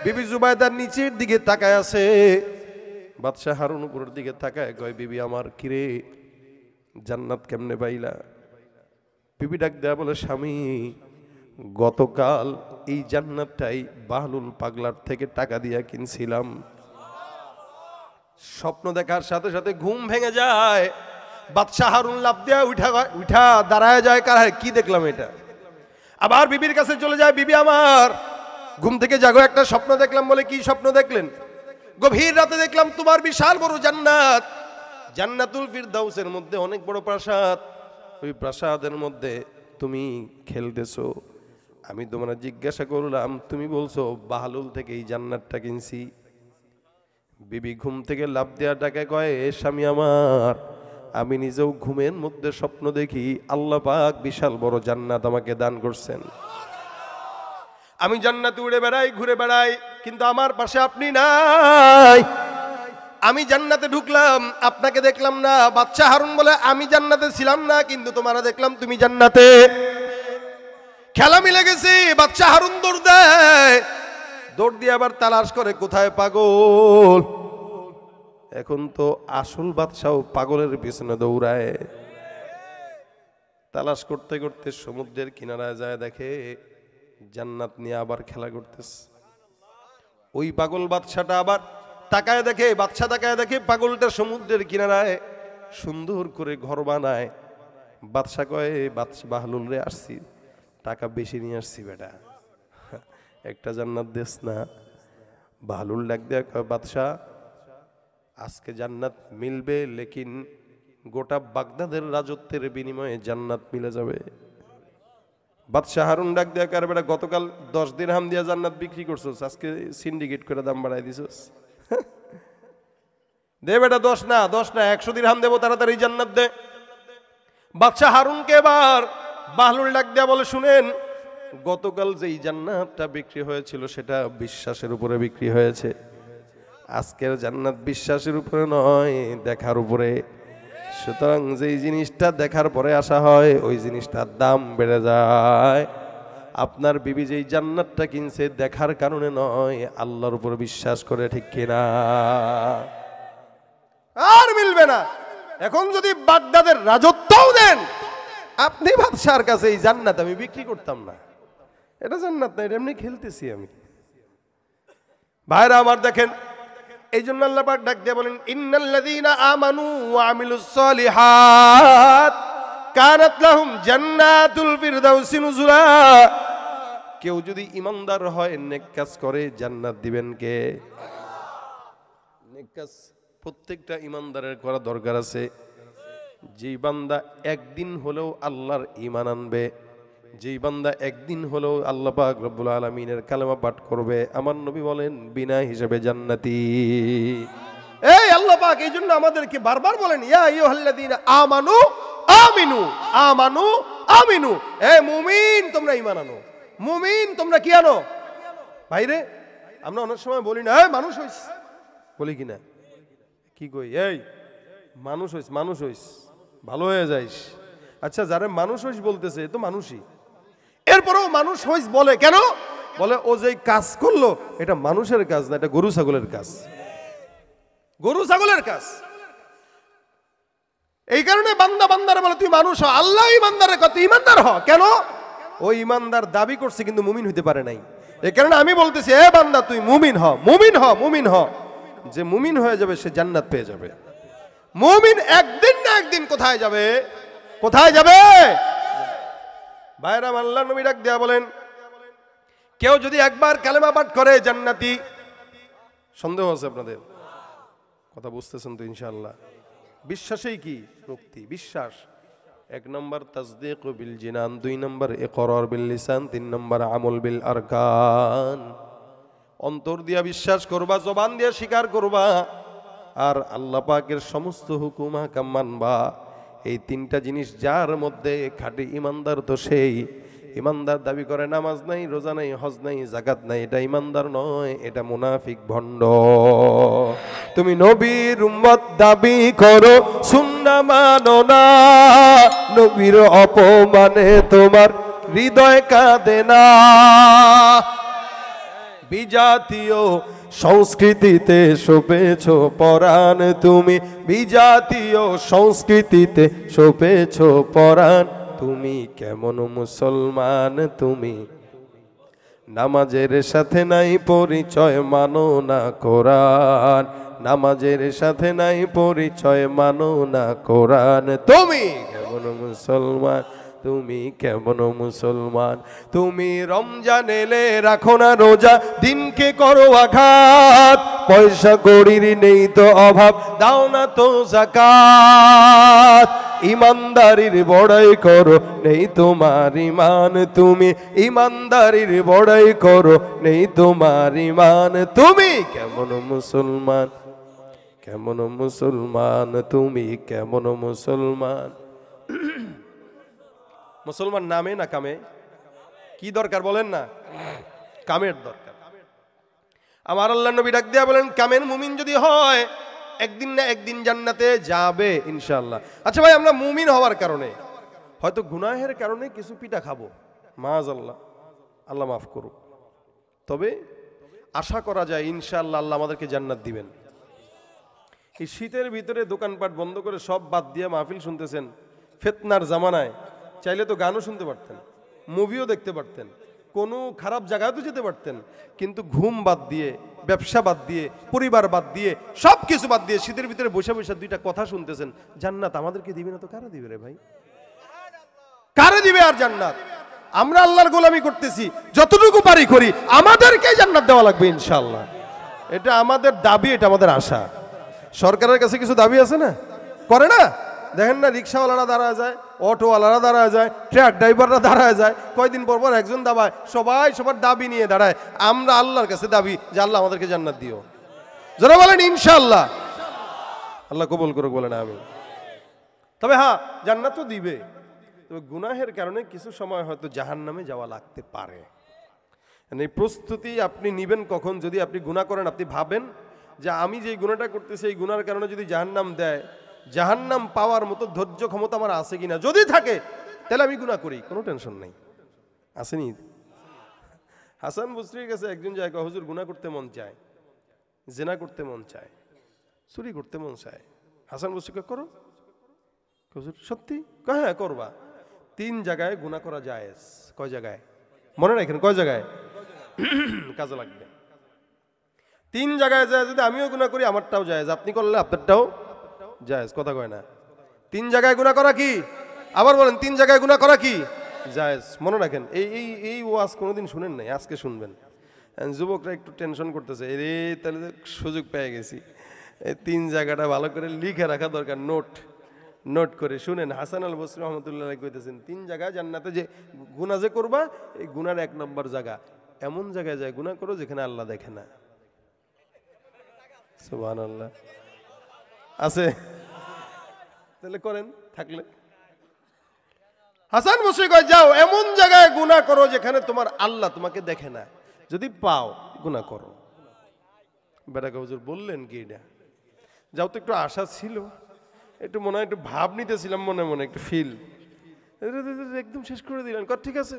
বিবি জুবাইদার নিচের দিকে তাকায় আছে। বাদশাহ হারুন উপরের দিকে তাকায়, কয় বিবি আমার কিরে, জান্নাত কেমনে পাইলা? বিবি ডাক দেয়া বলে, স্বামী গতকাল এই জান্নাতটাই বাহলুল পাগলার থেকে টাকা দিয়া কিনছিলাম। স্বপ্ন দেখার সাথে সাথে ঘুম ভেঙে যায়। বাদশাহ হারুন লাফ দিয়া উঠা দাঁড়ায় যায়, কার কি দেখলাম এটা। আবার বিবির কাছে চলে যায়, বিবি আমার ঘুম থেকে জাগো, একটা স্বপ্ন দেখলাম। বলে কি স্বপ্ন দেখলেন? গভীর রাতে দেখলাম তোমার বিশাল বড় জান্নাত, জান্নাতুল ফিরদাউসের মধ্যে অনেক বড় প্রাসাদ। ওই প্রাসাদের মধ্যে তুমি খেলতেছো। আমি তোমরা জিজ্ঞাসা করলাম, তুমি বলছো বাহলুল থেকে এই জান্নাতটা কিনছি। বিবি ঘুম থেকে লাফ দেয়া ডাকে, কয় স্বামী আমার, আমি নিজেও ঘুমের মধ্যে স্বপ্ন দেখি আল্লাহ পাক বিশাল বড় জান্নাত আমাকে দান করছেন। আমি জান্নাতে উড়ে বেড়াই, ঘুরে বেড়াই, কিন্তু আমার পাশে আপনি নাই। আমি জান্নাতে ঢুকলাম, আপনাকে দেখলাম না। বাদশাহ হারুন বলে, আমি জান্নাতে ছিলাম না, কিন্তু তোমারা দেখলাম তুমি জান্নাতে। খেলা মিলে গেছি। বাদশাহ হারুন দৌড় দেয়, দৌড় দিয়ে আবার তালাশ করে কোথায় পাগল। এখন তো আসল বাদশাহ পাগলের পিছনে দৌড়ায়। তালাশ করতে করতে সমুদ্রের কিনারায় যায়, দেখে জান্নাত নিয়ে আবার খেলা করতেছে। ওই পাগল বাদশাটা আবার তাকায় দেখে, বাদশা তাকায় দেখে পাগলটা সমুদ্রের কিনারায় সুন্দর করে ঘর বানায়। বাদশা কয়, বাহলুল রে আসছি, টাকা বেশি নিয়ে আসছি বেটা, একটা জান্নাত দেস না। বাহলুল ডাক দেয়া কয়, বাদশাহ আজকে জান্নাত মিলবে, লেকিন গোটা বাগদাদের রাজত্বের বিনিময়ে জান্নাত মিলে যাবে। বাদশাহ হারুন ডাক দেয়া কার বেটা, গতকাল 10 দিরহাম দিয়া জান্নাত বিক্রি করছস, আজকে সিন্ডিকেট করে দাম বাড়াই দিছস। দে বেটা 10 না 100 দিরহাম দেবো, তাড়াতাড়ি জান্নাত দে। বাদশাহ হারুনকে এবার বাহলুল ডাক দেয়া বলে, শুনেন, গতকাল যেই জান্নাতটা বিক্রি হয়েছিল সেটা বিশ্বাসের উপরে বিক্রি হয়েছে। আজকের জান্নাত বিশ্বাসের উপরে নয়, দেখার উপরে। সুতরাং যেই জিনিসটা দেখার পরে আসা হয়, ওই জিনিসটার দাম বেড়ে যায়। আপনার বিবি যেই জান্নাতটা কিনছে দেখার কারণে নয়, আল্লাহর উপর বিশ্বাস করে, ঠিক কিনা? আর মিলবে না। এখন যদি বাগদাদের রাজত্বও দেন, আপনি বাদশার কাছে এই জান্নাত আমি বিক্রি করতাম না। এটা জান্নাত না, এটা এমনি খেলতেছি আমি। ভাইরা আমার দেখেন, এই জন্য আল্লাহ পাক ডাক দিয়ে বলেন, ইন্নাল্লাযীনা আমানু ওয়া আমিলুস সলিহাত কানাত লাহুম জান্নাতুল ফিরদাউসি নুজুলা। কেউ যদি ইমানদার হয়, নেক কাজ করে, জান্নাত দিবেন কে? নেক কাজ প্রত্যেকটা ইমানদারের করা দরকার আছে। যেই বান্দা একদিন হলেও আল্লাহর ঈমান আনবে, যেই বান্দা একদিন হলেও আল্লাহ পাক রব্বুল আলামিনের কালেমা পাঠ করবে, আমার নবী বলেন বিনা হিসাবে জান্নাতি। এই আল্লাহ পাক এই জন্য আমাদেরকে বারবার বলেন, ইয়া আইয়ুহাল্লাযীনা আমানু আমিনু আমানু আমিনু। এ মুমিন তোমরা ঈমান আনো, মুমিন তোমরা কি আনো? ভাইরে আমরা অনেক সময় বলি না, মানুষ হইস, বলি কিনা? কি কই, এই মানুষ হইস, মানুষ হইস, ভালো হয়ে যাইস। আচ্ছা, যারা মানুষ হইস বলতেছে এ তো মানুষই, এরপরেও মানুষ হইস বলে কেন? বলে ও যে কাজ করলো এটা মানুষের কাজ না, এটা গরু ছাগলের কাজ, গরু ছাগলের কাজ। এই কারণে বান্দা বান্দারে বলে তুই মানুষ হ। আল্লাহ ইমানদারের কথা ইমানদার হ। কেন? ও ইমানদার দাবি করছে কিন্তু মুমিন হইতে পারে নাই। এই কারণে আমি বলতেছি, এ বান্দা তুই মুমিন হ, মুমিন হ, মুমিন হ। যে মুমিন হয়ে যাবে সে জান্নাত পেয়ে যাবে। মুমিন একদিন না একদিন কোথায় যাবে? কোথায় যাবে? ভাইরা আল্লাহ নবী ডাক দেয়া বলেন, কেউ যদি একবার কালেমা পাঠ করে জান্নাতি। সন্দেহ আছে আপনাদের? কথা বুঝতেছেন তো ইনশাআল্লাহ? বিশ্বাসেই কি মুক্তি, বিশ্বাস। এক নম্বর তাসদীক বিল জিনান, 2 নম্বর ইকরার বিল লিসান, 3 নম্বর আমল বিল আরকান। অন্তর দিয়া বিশ্বাস করবা, জবান দিয়া স্বীকার করবা, আর আল্লাহ পাকের সমস্ত হুকুম হাকাম মানবা। এই 3টা জিনিস যার মধ্যে খাঁটি ইমানদার, তো সেই ইমানদার। দাবি করে নামাজ নাই, রোজা নাই, হজ নাই, যাকাত নাই, এটা ইমানদার নয়, এটা মুনাফিক, ভণ্ড। তুমি নবীর উম্মত দাবি করো, সুন্নাহ মানো না, নবীর অপমানে তোমার হৃদয় কাঁদে না। বিজাতীয় সংস্কৃতিতে শোপেছ পরাণ তুমি, বিজাতীয় সংস্কৃতিতে শোপেছ পরাণ। তুমি কেমন মুসলমান তুমি, নামাজের সাথে নাই পরিচয়, মানো না কোরআন। নামাজের সাথে নাই পরিচয়, মানো না কোরআন। তুমি কেমন মুসলমান, তুমি কেমন মুসলমান। তুমি রমজান এলে রাখো না রোজা, দিনকে করো আঘাত। পয়সা কড়ির নেই তো অভাব, দাও না তো যাকাত। ইমানদারির বড়াই করো, নেই তোমার ইমান। তুমি ইমানদারির বড়াই করো, নেই তোমার ইমান। তুমি কেমন মুসলমান, কেমন মুসলমান, তুমি কেমন মুসলমান। মুসলমান নামে না কামে? কি দরকার বলেন না? কামের দরকার। আমার আল্লাহ নবী ডাক দিয়া বলেন, কামের মুমিন যদি হয় একদিন না একদিন জান্নাতে যাবে ইনশাআল্লাহ। আচ্ছা ভাই, আমরা মুমিন হওয়ার কারণে হয়তো গুনাহের কারণে কিছু পিঠা খাবো, মাআযাল্লাহ, আল্লাহ মাফ করুক, তবে আশা করা যায় ইনশাআল্লাহ আল্লাহ আমাদেরকে জান্নাত দিবেন। এই শীতের ভিতরে দোকানপাট বন্ধ করে সব বাদ দিয়ে মাহফিল শুনতেছেন, ফিতনার জামানায় চাইলে তো গানও শুনতে পারতেন, মুভিও দেখতে পারতেন, কোনো খারাপ জায়গায় তো যেতে পারতেন, কিন্তু ঘুম বাদ দিয়ে, ব্যবসা বাদ দিয়ে, পরিবার বাদ দিয়ে, সব কিছু বাদ দিয়ে শীতের ভিতরে বসে বসে 2টা কথা শুনতেছেন। জান্নাত আমাদেরকে দিবে না তো কারা দিবে রে ভাই? কারে দিবে আর জান্নাত? আমরা আল্লাহর গোলামি করতেছি, যতটুকু পারি করি, আমাদেরকে জান্নাত দেওয়া লাগবে ইনশাআল্লাহ। এটা আমাদের দাবি, এটা আমাদের আশা। সরকারের কাছে কিছু দাবি আছে না? করে না? দেখেন না, রিক্সাওয়ালারা দাঁড়ায় যায়, অটোওয়ালারা দাঁড়ায় যায়, ট্রাক ড্রাইভাররা দাঁড়ায় যায়, কয়দিন পর পর একজন দাঁড়ায়, সবাই সবার দাবি নিয়ে দাঁড়ায়। আমরা আল্লাহর কাছে দাবি যে আল্লাহ আমাদেরকে জান্নাত দিও। যারা বলেন ইনশাআল্লাহ, আল্লাহ কবুল করুক, বলেন আমিন। তবে হ্যাঁ, জান্নাত তো দিবে, তবে গুনাহের কারণে কিছু সময় হয়তো জাহান্নামে যাওয়া লাগতে পারে। এই প্রস্তুতি আপনি নিবেন কখন? যদি আপনি গুনাহ করেন, আপনি ভাবেন যে আমি যে গুনাহটা করতেছি এই গুনার কারণে যদি জাহান্নাম দেয়, জাহান্নাম পাওয়ার মতো ধৈর্য ক্ষমতা আমার আছে কিনা। যদি থাকে তাহলে আমি গুনাহ করি, কোনো টেনশন নাই। আসেনি? হাসান বসরির কাছে একজন যায়, হুজুর গুনাহ করতে মন চায়, জিনা করতে মন চায়, চুরি করতে মন চায়। হাসান বসরি কয় করো। হুজুর সত্যি? কয় হ্যাঁ করবা। 3 জায়গায় গুনাহ করা জায়েজ। কয় জায়গায় মনে রাখেন? কয় জায়গায়? কাজে লাগবে। 3 জায়গায় যায়, যদি আমিও গুনাহ করি আমারটাও জায়েজ, আপনি করলে আপনারটাও জায়েজ। কথা কয় না? 3 জায়গায় গুনাহ করা কি? আবার বলেন, 3 জায়গায় গুনাহ করা কি? জায়েজ। মনে রাখেন, এই ওয়াজ কোনোদিন শুনেন নাই, আজকে শুনবেন। যুবকরা একটু টেনশন করতেছে, রে তাহলে সুযোগ পেয়ে গেছি। এই 3 জায়গাটা ভালো করে লিখে রাখা দরকার, নোট করে শুনেন। হাসান আল বসরি রহমতুল্লাহ কইতেছেন, 3 জায়গায় জান্নাতে যে গুনাহ যে করবা, এই গুনার 1 নম্বর জায়গা এমন জায়গায় যায় গুনাহ করো যেখানে আল্লাহ দেখে না। সুবহানাল্লাহ। আছে? তাহলে করেন থাকলে। হাসান বসরি কয়, যাও এমন জায়গায় গুনাহ করো যেখানে তোমার আল্লাহ তোমাকে দেখে না, যদি পাও গুনাহ করো। বেটা হুজুর বললেন কি এটা? যাও তো, একটু আশা ছিল, একটু মনে হয় একটু ভাব নিতেছিলাম, মনে মনে একটু ফিল, একদম শেষ করে দিলেন। ঠিক আছে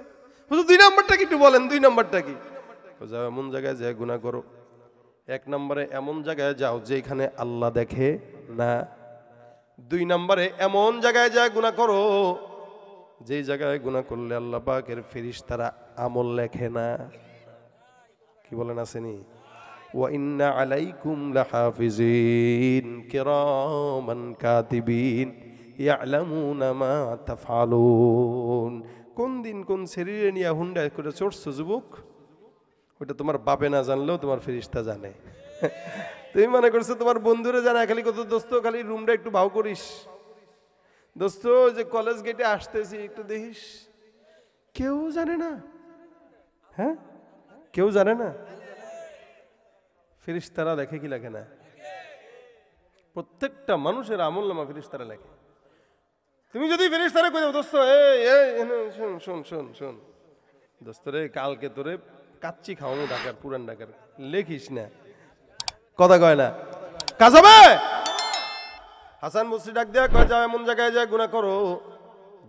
হুজুর, 2 নম্বরটা কি একটু বলেন? 2 নম্বরটা কি? যাও এমন জায়গায় যায় গুনাহ করো। 1 নম্বরে এমন জায়গায় যাও যেখানে আল্লাহ দেখে না। 2 নম্বরে এমন জায়গায় যায় গুনাহ করো যেই জায়গায় গুনাহ করলে আল্লাহ পাকের ফেরেশতারা আমল লেখে না। কি বলেন? আসেনি? ওয়া ইন্না আলাইকুম লাহাফিজিন কিরামান কাতিবিন ইয়ালামুনা মা তাফআলুন। কোন দিন কোন শরীরে নিয়ে হুন্ডা করে চড়ছো যুবক, ওটা তোমার বাপে না জানলেও তোমার ফেরেশতা জানে। তুমি মনে করছো তোমার বন্ধুরা জানা, খালি কত দোস্ত খালি রুমটা একটু ভাও করিস, দোস্ত যে কলেজ গেটে আসতেছি একটু দেখিস, কেউ জানে না। হ্যাঁ, কেউ জানে না। ফেরেশতারা লেখে কি লেখে না? প্রত্যেকটা মানুষের আমলনামা ফেরেশতারা লেখে। তুমি যদি ফেরেশতারা কই দাও, দোস্ত শোন শোন শোন শোন দোস্ত রে, কালকে তোরে কাচ্চি খাওয়াবো ঢাকার, পুরান ঢাকার, লেখিস না, কথা কয় না, কাজ হবে। হাসান বসরি ডাক দেয়া কয়, যাও এমন জায়গায় যায় গুনাহ করো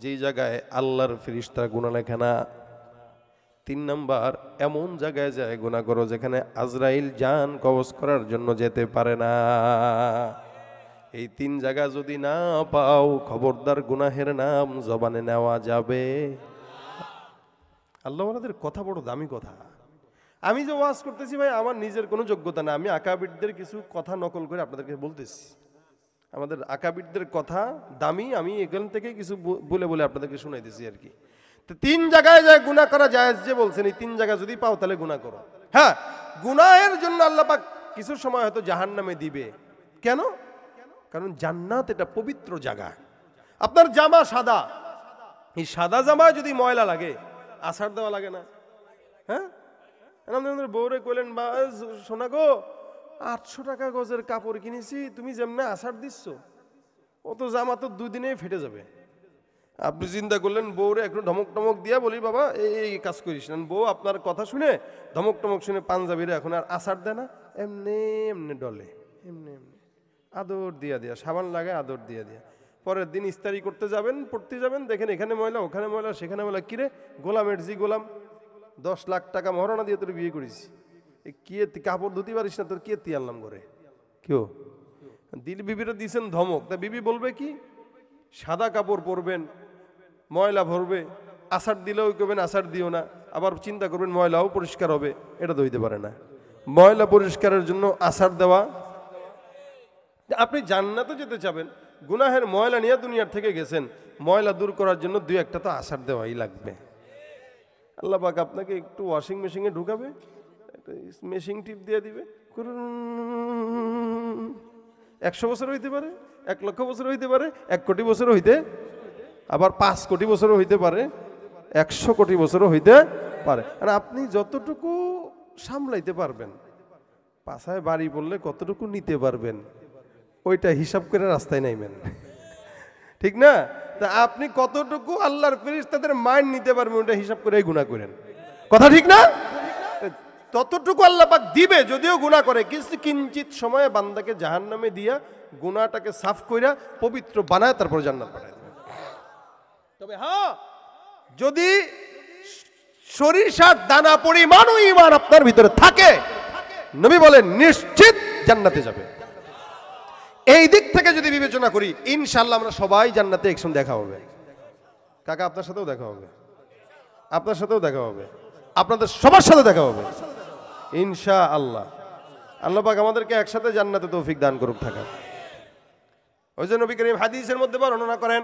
যেই জায়গায় আল্লাহর ফেরেশতা গুনাহ লেখে না। 3 নাম্বার, এমন জায়গায় যায় গুনাহ করো যেখানে আজরাইল জান কবজ করার জন্য যেতে পারে না। এই 3 জায়গা যদি না পাও, খবরদার গুনাহের নাম জবানে নেওয়া যাবে। আল্লাহ ওনাদের কথা বড় দামি কথা। আমি যে ওয়াজ করতেছি ভাই, আমার নিজের কোনো যোগ্যতা না, আমি আকাবিরদের কিছু কথা নকল করে আপনাদেরকে বলতেছি। আমাদের আকাবিরদের কথা দামি, আমি এখান থেকে কিছু বলে বলে আপনাদেরকে শুনাইতেছি আর কি। তো 3 জায়গায় যায় গুনাহ করা জায়েজ, যে বলছেন এই 3 জায়গা যদি পাও তাহলে গুনাহ করো। হ্যাঁ, গুনাহের জন্য আল্লাহ পাক কিছু সময় হয়তো জাহান্নামে দিবে। কেন? কারণ জান্নাত এটা পবিত্র জায়গা। আপনার জামা সাদা, এই সাদা জামায় যদি ময়লা লাগে, আছাড় দেওয়া লাগে না? হ্যাঁ, আমাদের বউরে কইলেন, বা শোনা গো, 800 টাকা গজের কাপড় কিনেছি, তুমি যেমনে আছাড় দিচ্ছ, ও তো জামা তো 2 দিনেই ফেটে যাবে। আপনি চিন্তা করলেন বউরে একটু ধমক টমক দিয়া বলি, বাবা এই কাজ করিস না। বউ আপনার কথা শুনে ধমক টমক শুনে পাঞ্জাবিরে এখন আর আছাড় দেয় না, এমনি এমনি ডলে, এমনি এমনি আদর দিয়া দিয়া, সাবান লাগায় আদর দিয়া দিয়া। পরের দিন ইস্তারি করতে যাবেন, পড়তে যাবেন, দেখেন এখানে ময়লা, ওখানে ময়লা, সেখানে ময়লা। কিরে গোলামের জি গোলাম, 10 লাখ টাকা মহারণা দিয়ে তোর বিয়ে করিস, কি কাপড় ধুতে পারিস না, তোর কে তি আনলাম করে? কেউ দিল বিবিরা দিয়েছেন ধমক, তা বিবি বলবে কি? সাদা কাপড় পরবেন, ময়লা ভরবে, আষাঢ় দিলেও করবেন আষাঢ় দিও না, আবার চিন্তা করবেন ময়লাও পরিষ্কার হবে, এটা তো হইতে পারে না। ময়লা পরিষ্কারের জন্য আষাঢ় দেওয়া। আপনি জান্নাতে যেতে চাবেন, গুনাহের ময়লা নিয়ে দুনিয়ার থেকে গেছেন, ময়লা দূর করার জন্য 2-1টা তো আষাঢ় দেওয়াই লাগবে। আল্লাহ পাক আপনাকে একটু ওয়াশিং মেশিনে ঢুকাবে, একটা মেশিন টিপ দিয়ে দিবে, 100 বছর হইতে পারে, 1 লক্ষ বছর হইতে পারে, 1 কোটি বছর হইতে, আবার 5 কোটি বছরও হইতে পারে, 100 কোটি বছরও হইতে পারে। আর আপনি যতটুকু সামলাইতে পারবেন, পাছায় বাড়ি পড়লে কতটুকু নিতে পারবেন, ওইটা হিসাব করে রাস্তায় নাইবেন, ঠিক না? তা আপনি কতটুকু আল্লাহর ফেরেশতাদের মাইন্ড নিতে পারবেন, ওইটা হিসাব করে গুনাহ করেন, কথা ঠিক না? ততটুকু আল্লাহ পাক দিবে, যদিও গুনাহ করে, কিন্তু কিঞ্চিত সময়ে বান্দাকে জাহান্নামে দিয়া গুনাহটাকে সাফ কইরা পবিত্র বানায় তারপর জান্নাত পাঠায় দিবে। তবে হ্যাঁ, যদি সরিষার দানা পরিমাণও ঈমান আপনার ভিতরে থাকে, নবী বলেন নিশ্চিত জান্নাতে যাবে। এই দিক থেকে যদি বিবেচনা করি, ইনশাআল্লাহ আমরা সবাই জান্নাতে একসঙ্গে দেখা হবে। কাকা আপনার সাথেও দেখা হবে, আপনার সাথেও দেখা হবে, আপনাদের সবার সাথে দেখা হবে ইনশাআল্লাহ। আল্লাহ পাক আমাদেরকে একসাথে জান্নাতে তৌফিক দান করুক থাকা। ওই যে নবী করিম হাদিসের মধ্যে বর্ণনা করেন,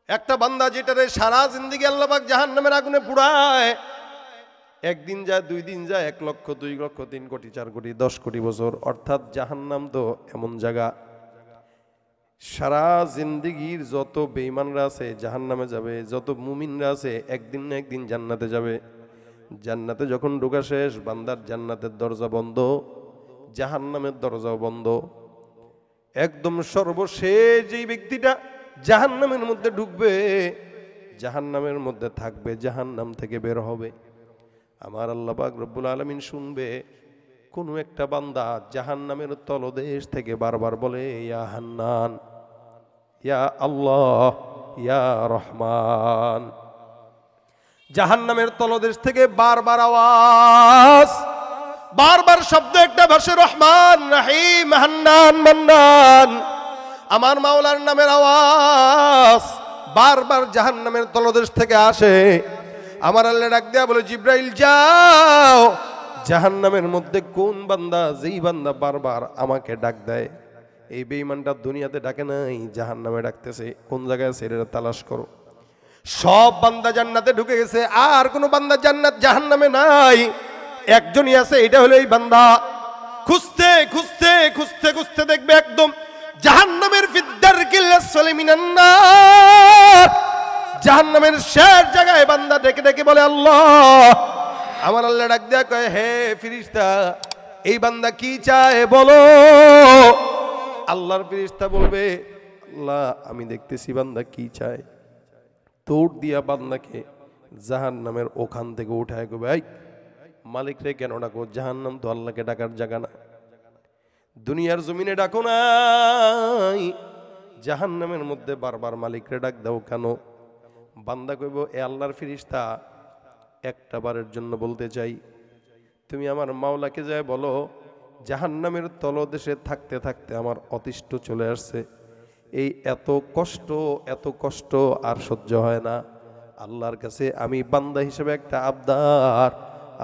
একটা বান্দা যেটারে সারা জিন্দেগি আল্লাহ পাক জাহান্নামের আগুনে পুড়ায়, 1 দিন যায়, 2 দিন যায়, 1 লক্ষ, 2 লক্ষ, 3 কোটি, 4 কোটি, 10 কোটি বছর। অর্থাৎ জাহান্নাম তো এমন জায়গা, সারা জিন্দেগির যত বেঈমানরা আছে জাহান্নামে যাবে, যত মুমিনরা আছে একদিন না একদিন জান্নাতে যাবে। জান্নাতে যখন ঢোকা শেষ, বান্দার জান্নাতের দরজা বন্ধ, জাহান্নামের দরজাও বন্ধ। একদম সর্বশেষ যেই ব্যক্তিটা জাহান্নামের মধ্যে ঢুকবে, জাহান্নামের মধ্যে থাকবে, জাহান্নাম থেকে বের হবে, আমার আল্লাহ পাক রব্বুল আলামিন শুনবে কোন একটা বান্দা জাহান্নামের তলদেশ থেকে বারবার বলে, ইয়া হান্নান, ইয়া আল্লাহ, ইয়া রহমান। জাহান্নামের তলদেশ থেকে বারবার আওয়াজ, বারবার শব্দ একটা ভাষা, রহমান, রহিম, হান্নান, মান্নান, আমার মাওলার নামের আওয়াজ বারবার জাহান্নামের তলদেশ থেকে আসে। আমার আল্লাহ ডাক দেয়া বলে, জিব্রাইল যাও, জাহান্নামের মধ্যে কোন বান্দা, যেই বান্দা বারবার আমাকে ডাক দেয়, এই বেঈমানটা দুনিয়াতে ডাকে নাই, জাহান্নামে ডাকতেছে, কোন জায়গায় আছে এটা তালাশ করো। সব বান্দা জান্নাতে ঢুকে গেছে, আর কোন বান্দা জান্নাত জাহান্নামে নাই, একজনই আছে, এটা হলো এই বান্দা। খুঁজতে খুঁজতে খুঁজতে খুঁজতে দেখবে একদম জাহান্নামের ফিদ্দারকিল আসফালি মিনান নার, জাহান্নামের শেষ জায়গায় বান্দা ডেকে ডেকে বলে আল্লাহ, আমার আল্লাহ ডাক দেয়া কয় হে ফেরেশতা এই বান্দা কি চায় বলো। আল্লাহর ফেরেশতা বলবে আল্লাহ আমি দেখতেছি বান্দা কি চায়। দৌড় দিয়া বান্দাকে জাহান্নামের ওখান থেকে উঠায় গো ভাই মালিক রে কেন ডাকো, জাহান্নাম তো আল্লাহকে ডাকার জায়গা না, দুনিয়ার জমিনে ডাকো নাই, জাহান্নামের মধ্যে বারবার মালিক রে ডাক দাও কেন? বান্দা কইব এ আল্লাহর ফেরেশতা একটা বারের জন্য বলতে চাই, তুমি আমার মাওলাকে যায় বলো জাহান্নামের তলদেশে থাকতে থাকতে আমার অতিষ্ঠ চলে আসছে, এই এত কষ্ট আর সহ্য হয় না। আল্লাহর কাছে আমি বান্দা হিসেবে একটা আবদার,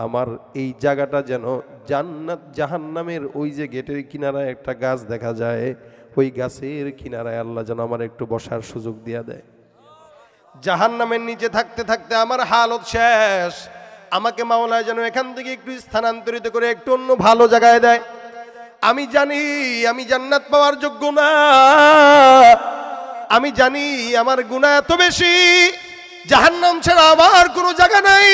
আমার এই জায়গাটা যেন জান্নাত জাহান্নামের ওই যে গেটের কিনারায় একটা গাছ দেখা যায়, ওই গাছের কিনারায় আল্লাহ যেন আমার একটু বসার সুযোগ দিয়া দেয়। জাহান্নামের নিচে থাকতে থাকতে আমার হালত শেষ, আমাকে মাওলা যেন এখান থেকে একটু স্থানান্তরিত করে একটু অন্য ভালো জায়গায় দেয়। আমি জানি আমি জান্নাত পাওয়ার যোগ্য না, আমি জানি আমার গুনাহ এত বেশি, জাহান্নাম ছাড়া আমার কোনো জায়গা নাই।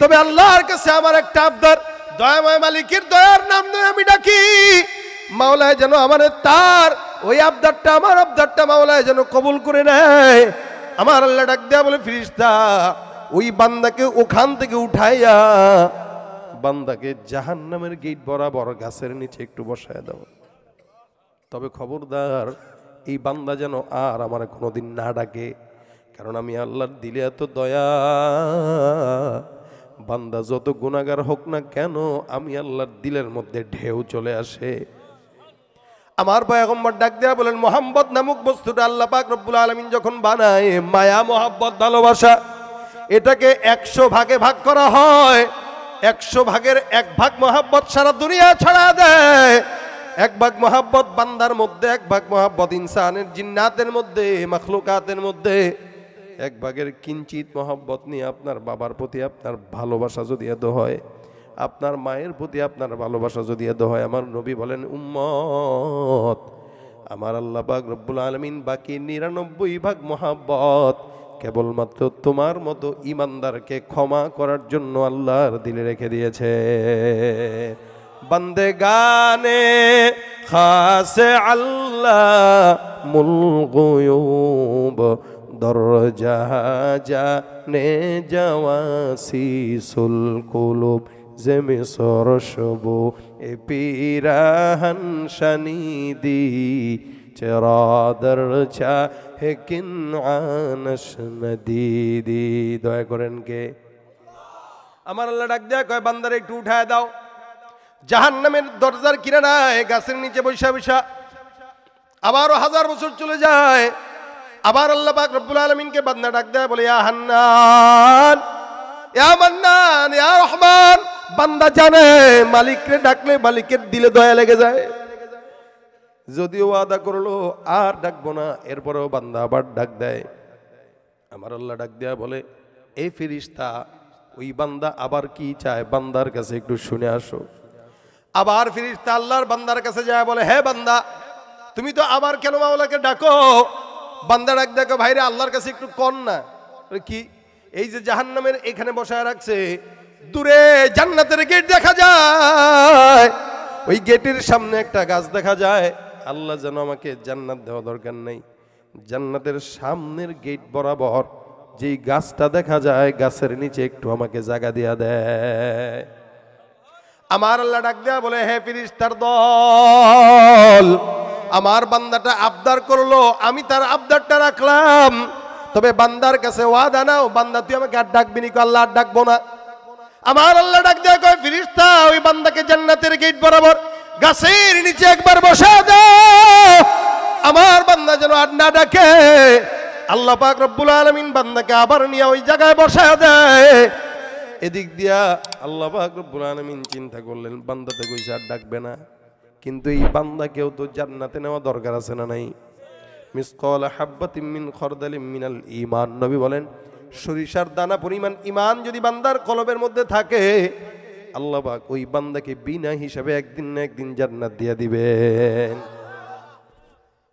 তবে আল্লাহর কাছে আমার একটা আবদার, দয়াময় মালিকের দয়ার নাম নিয়ে আমি ডাকি, মাওলায় যেন আমার তার ওই আবদারটা, আমার আবদারটা মাওলায় যেন কবুল করে নেয়। আমার আল্লাহ ডাক দেয়া বলে ফেরেশতা ওই বান্দাকে ওখান থেকে উঠাইয়া বান্দাকে জাহান্নামের গেট বরাবর গাছের নিচে একটু বসায় দাও। তবে খবরদার এই বান্দা যেন আর আমার কোনোদিন না ডাকে, কারণ আমি আল্লাহর দিলে এত দয়া, বান্দা যত গুনাহগার হোক না কেন আমি আল্লাহর দিলের মধ্যে ঢেউ চলে আসে। আমার পয়গম্বর ডাক দেয়া বলেন মোহাম্মদ নামক বস্তুটা আল্লাহ পাক রব্বুল আলামিন যখন বানায়, মায়া মোহাব্বত ভালোবাসা এটাকে 100 ভাগে ভাগ করা হয়, 100 ভাগের 1 ভাগ মোহাব্বত সারা দুনিয়া ছড়া দেয়, 1 ভাগ মোহাব্বত বান্দার মধ্যে, 1 ভাগ মোহাব্বত ইনসানের জিন্নাতের মধ্যে মাখলুকাতের মধ্যে, 1 ভাগের কিঞ্চিত মোহাব্বত নিয়ে আপনার বাবার প্রতি আপনার ভালোবাসা যদি এত হয়, আপনার মায়ের প্রতি আপনার ভালোবাসা যদি এত হয়, আমার নবী বলেন উম্মত আমার আল্লাহ পাক রব্বুল আলামিন বাকি 99 ভাগ মোহাব্বত কেবলমাত্র তোমার মতো ইমানদারকে ক্ষমা করার জন্য আল্লাহর দিলে রেখে দিয়েছে। বন্দে গানে খাসে আল্লাহ মুল গুয়ুব দরজা জানে জাওয়াসিসুল কুলুব জেমি সরশবু এ পিরাহান শানিদি চেরাদর চা হে কিনআনশ নদীদি। দয়া করেন কে? আমার আল্লাহ ডাক দেয়া কয় বান্দারে একটু উঠায় দাও, জাহান্নামের দরজার কিনারায় গাছের নিচে বৈশা বৈশা আবারও 1000 বছর চলে যায়। আবার আল্লাহ পাক রব্বুল আলামিনকে বান্দা ডাক দেয় বলে ইয়া হান্নান ইয়া মান্নান ইয়া রহমান। বান্দা জানে মালিককে ডাকলে মালিকের দিলে দয়া লেগে যায়, যদিও ওয়াদা করলো আর ডাকবো না, এরপরেও বান্দা আবার ডাক দেয়। আমার আল্লাহ ডাক দেয়া বলে এই ফেরেশতা ওই বান্দা আবার কি চায় বান্দার কাছে একটু শুনে আসো। আবার ফেরেশতা আল্লাহর বান্দার কাছে যায় বলে হে বান্দা তুমি তো আবার কেন মাওলাকে ডাকো? বান্দা ডাক দেখো ভাইরে আল্লাহর কাছে একটু কন না। কি? এই যে জাহান্নামের এখানে বসায় রাখছে, দূরে জান্নাতের গেট দেখা যায়, ওই গেটের সামনে একটা গাছ দেখা যায়। আল্লাহ যেন আমাকে জান্নাত দেওয়া দরকার নেই, জান্নাতের সামনের গেট বরাবর যেই গাছটা দেখা যায় গাছের নিচে একটু আমাকে জায়গা দিয়া দেয়। আমার আল্লাহ ডাক দেয়া বলে হে ফেরেশতার দল, আমার বান্দাটা আবদার করলো, আমি তার আবদারটা রাখলাম, তবে বান্দার কাছে ওয়াদা নাও বান্দা তুই আমাকে আর ডাকবি নি? আল্লাহ আর ডাকবো না। আমার আল্লাহ ডাক দেয়া কয় ফেরেশতা ওই বান্দাকে জান্নাতের গেট বরাবর গাছের নিচে একবার বসা দাও, আমার বান্দা যেন আর না ডাকে। আল্লাহ পাক রব্বুল আলামিন বান্দাকে আবার নিয়ে ওই জায়গায় বসা দেয়। এদিক দিয়া আল্লাহ পাক রব্বুল আলামিন চিন্তা করলেন বান্দাতে কইছে আর ডাকবে না, কিন্তু এই বান্দাকেও তো জান্নাতে নেওয়া দরকার আছে না নাই? মিসকাল হাব্বাতিন মিন খরদালিন মিনাল ঈমান, নবী বলেন সরিষার দানা পরিমাণ ঈমান যদি বান্দার কলবের মধ্যে থাকে আল্লাহ পাক ওই বান্দাকে বিনা হিসাবে একদিন না একদিন জান্নাত দিয়ে দিবেন।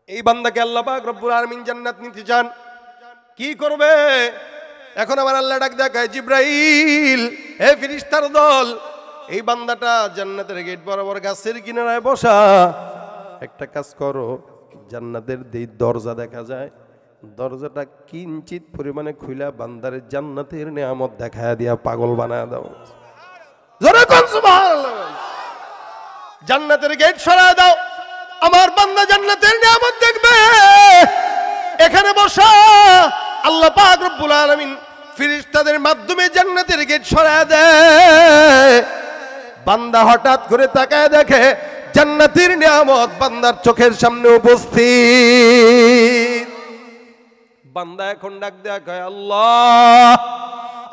এই বান্দাকে আল্লাহ পাক রব্বুল আলামিন জান্নাত নিতে চান, কি করবে? এখন আমার আল্লাহ ডাক দেখায়, জিব্রাইল, হে ফেরেশতার দল, এই বান্দাটা জান্নাতের গেট বরাবর গাছের কিনারায় বসা। একটা কাজ করো, জান্নাতের যেই দরজা দেখা যায়, দরজাটা কিঞ্চিত পরিমাণে খুইলা বান্দারের জান্নাতের নিয়ামত দেখায় দিয়া পাগল বানায় দাও। জোরে কোন সুবহানাল্লাহ। জান্নাতের গেট সরায় দাও, আমার বান্দা জান্নাতের নিয়ামত দেখবে। এখানে বসা আল্লাহ পাক রব্বুল আলামিন ফেরেশতাদের মাধ্যমে জান্নাতের গেট সরায় দেয়। বান্দা হঠাৎ করে তাকায় দেখে জান্নাতের নিয়ামত বান্দার চোখের সামনে উপস্থিত। বান্দা এখন ডাক দেয়া কয়, আল্লাহ,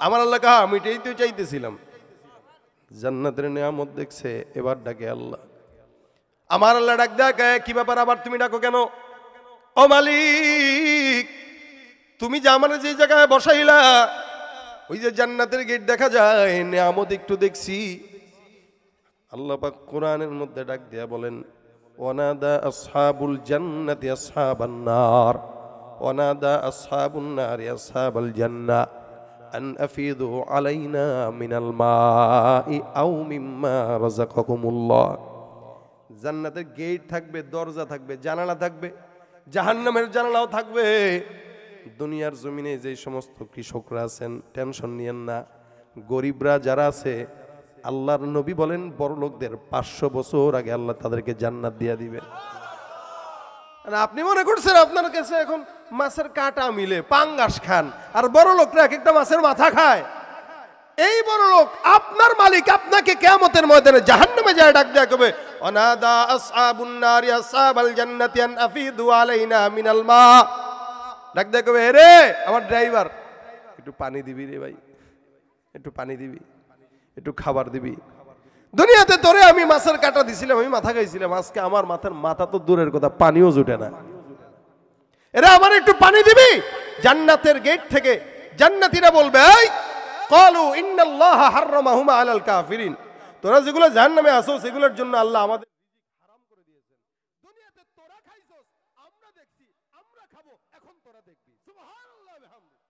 আমার আল্লাহ কা, আমি এটাই তো চাইতেছিলাম। জান্নাতের নিয়ামত দেখছে, এবার ডাকে আল্লাহ। আমার আল্লাহ ডাক দেয়া কয়, কি ব্যাপার, আবার তুমি ডাকো কেন? ও মালিক, তুমি যে আমার যে জায়গায় বসাইলা, ওই যে জান্নাতের গেট দেখা যায়, নিয়ামত একটু দেখছি। আল্লাহ পাক কোরআনের মধ্যে ডাক দিয়া বলেন, ওয়ানাদা আসহাবুল জান্নাতি আসহাবান নার ওয়ানাদা আসহাবুন নারি আসহাবাল জান্নাহ আন আফিদু আলাইনা মিনাল মাই আও মিম্মা রাযাকাকুমুল্লাহ। জান্নাতের গেট থাকবে, দরজা থাকবে, জানালা থাকবে, জাহান্নামের জানালাও থাকবে। দুনিয়ার জমিনে যে সমস্ত কৃষকরা আছেন, টেনশন নিয়েন না। গরিবরা যারা আছে, আল্লাহর নবী বলেন, বড় লোকদের 500 বছর আগে আল্লাহ তাদেরকে জান্নাত দিয়ে দিবে। আপনি মনে করছেন আপনার কাছে এখন মাছের কাঁটা মিলে পাঙ্গাস খান, আর বড় লোকরা এক একটা মাছের মাথা খায়। এই বড় লোক আপনার মালিক আপনাকে কিয়ামতের ময়দানে জাহান্নামে যায় ডাক দেয়া কবে, অনাদা আসহাবুন নারি আসহাবাল জান্নাতি আন আফিদু আলাইনা মিনাল মা। ডাক দেয়া কবে, রে আমার ড্রাইভার, একটু পানি দিবি রে ভাই, একটু পানি দিবি, একটু খাবার দিবি। দুনিয়াতে তোরে আমি মাছের কাঁটা দিছিলাম, আমি মাথা খাইছিলাম, আজকে আমার মাথা তো দূরের কথা, পানিও জুটে না। এরা আমার একটু পানি দিবি। জান্নাতের গেট থেকে জান্নাতীরা বলবে, এই ক্বালু ইন্নাল্লাহা হাররামাহুমা আলাল কাফিরিন, তোরা যেগুলো জাহান্নামে আসো সেগুলোর জন্য আল্লাহ আমাদের হারাম করে দিয়েছেন। দুনিয়াতে তোরা খাইছস, আমরা দেখছি, আমরা খাবো, এখন তোরা দেখবি। সুবহানাল্লাহ।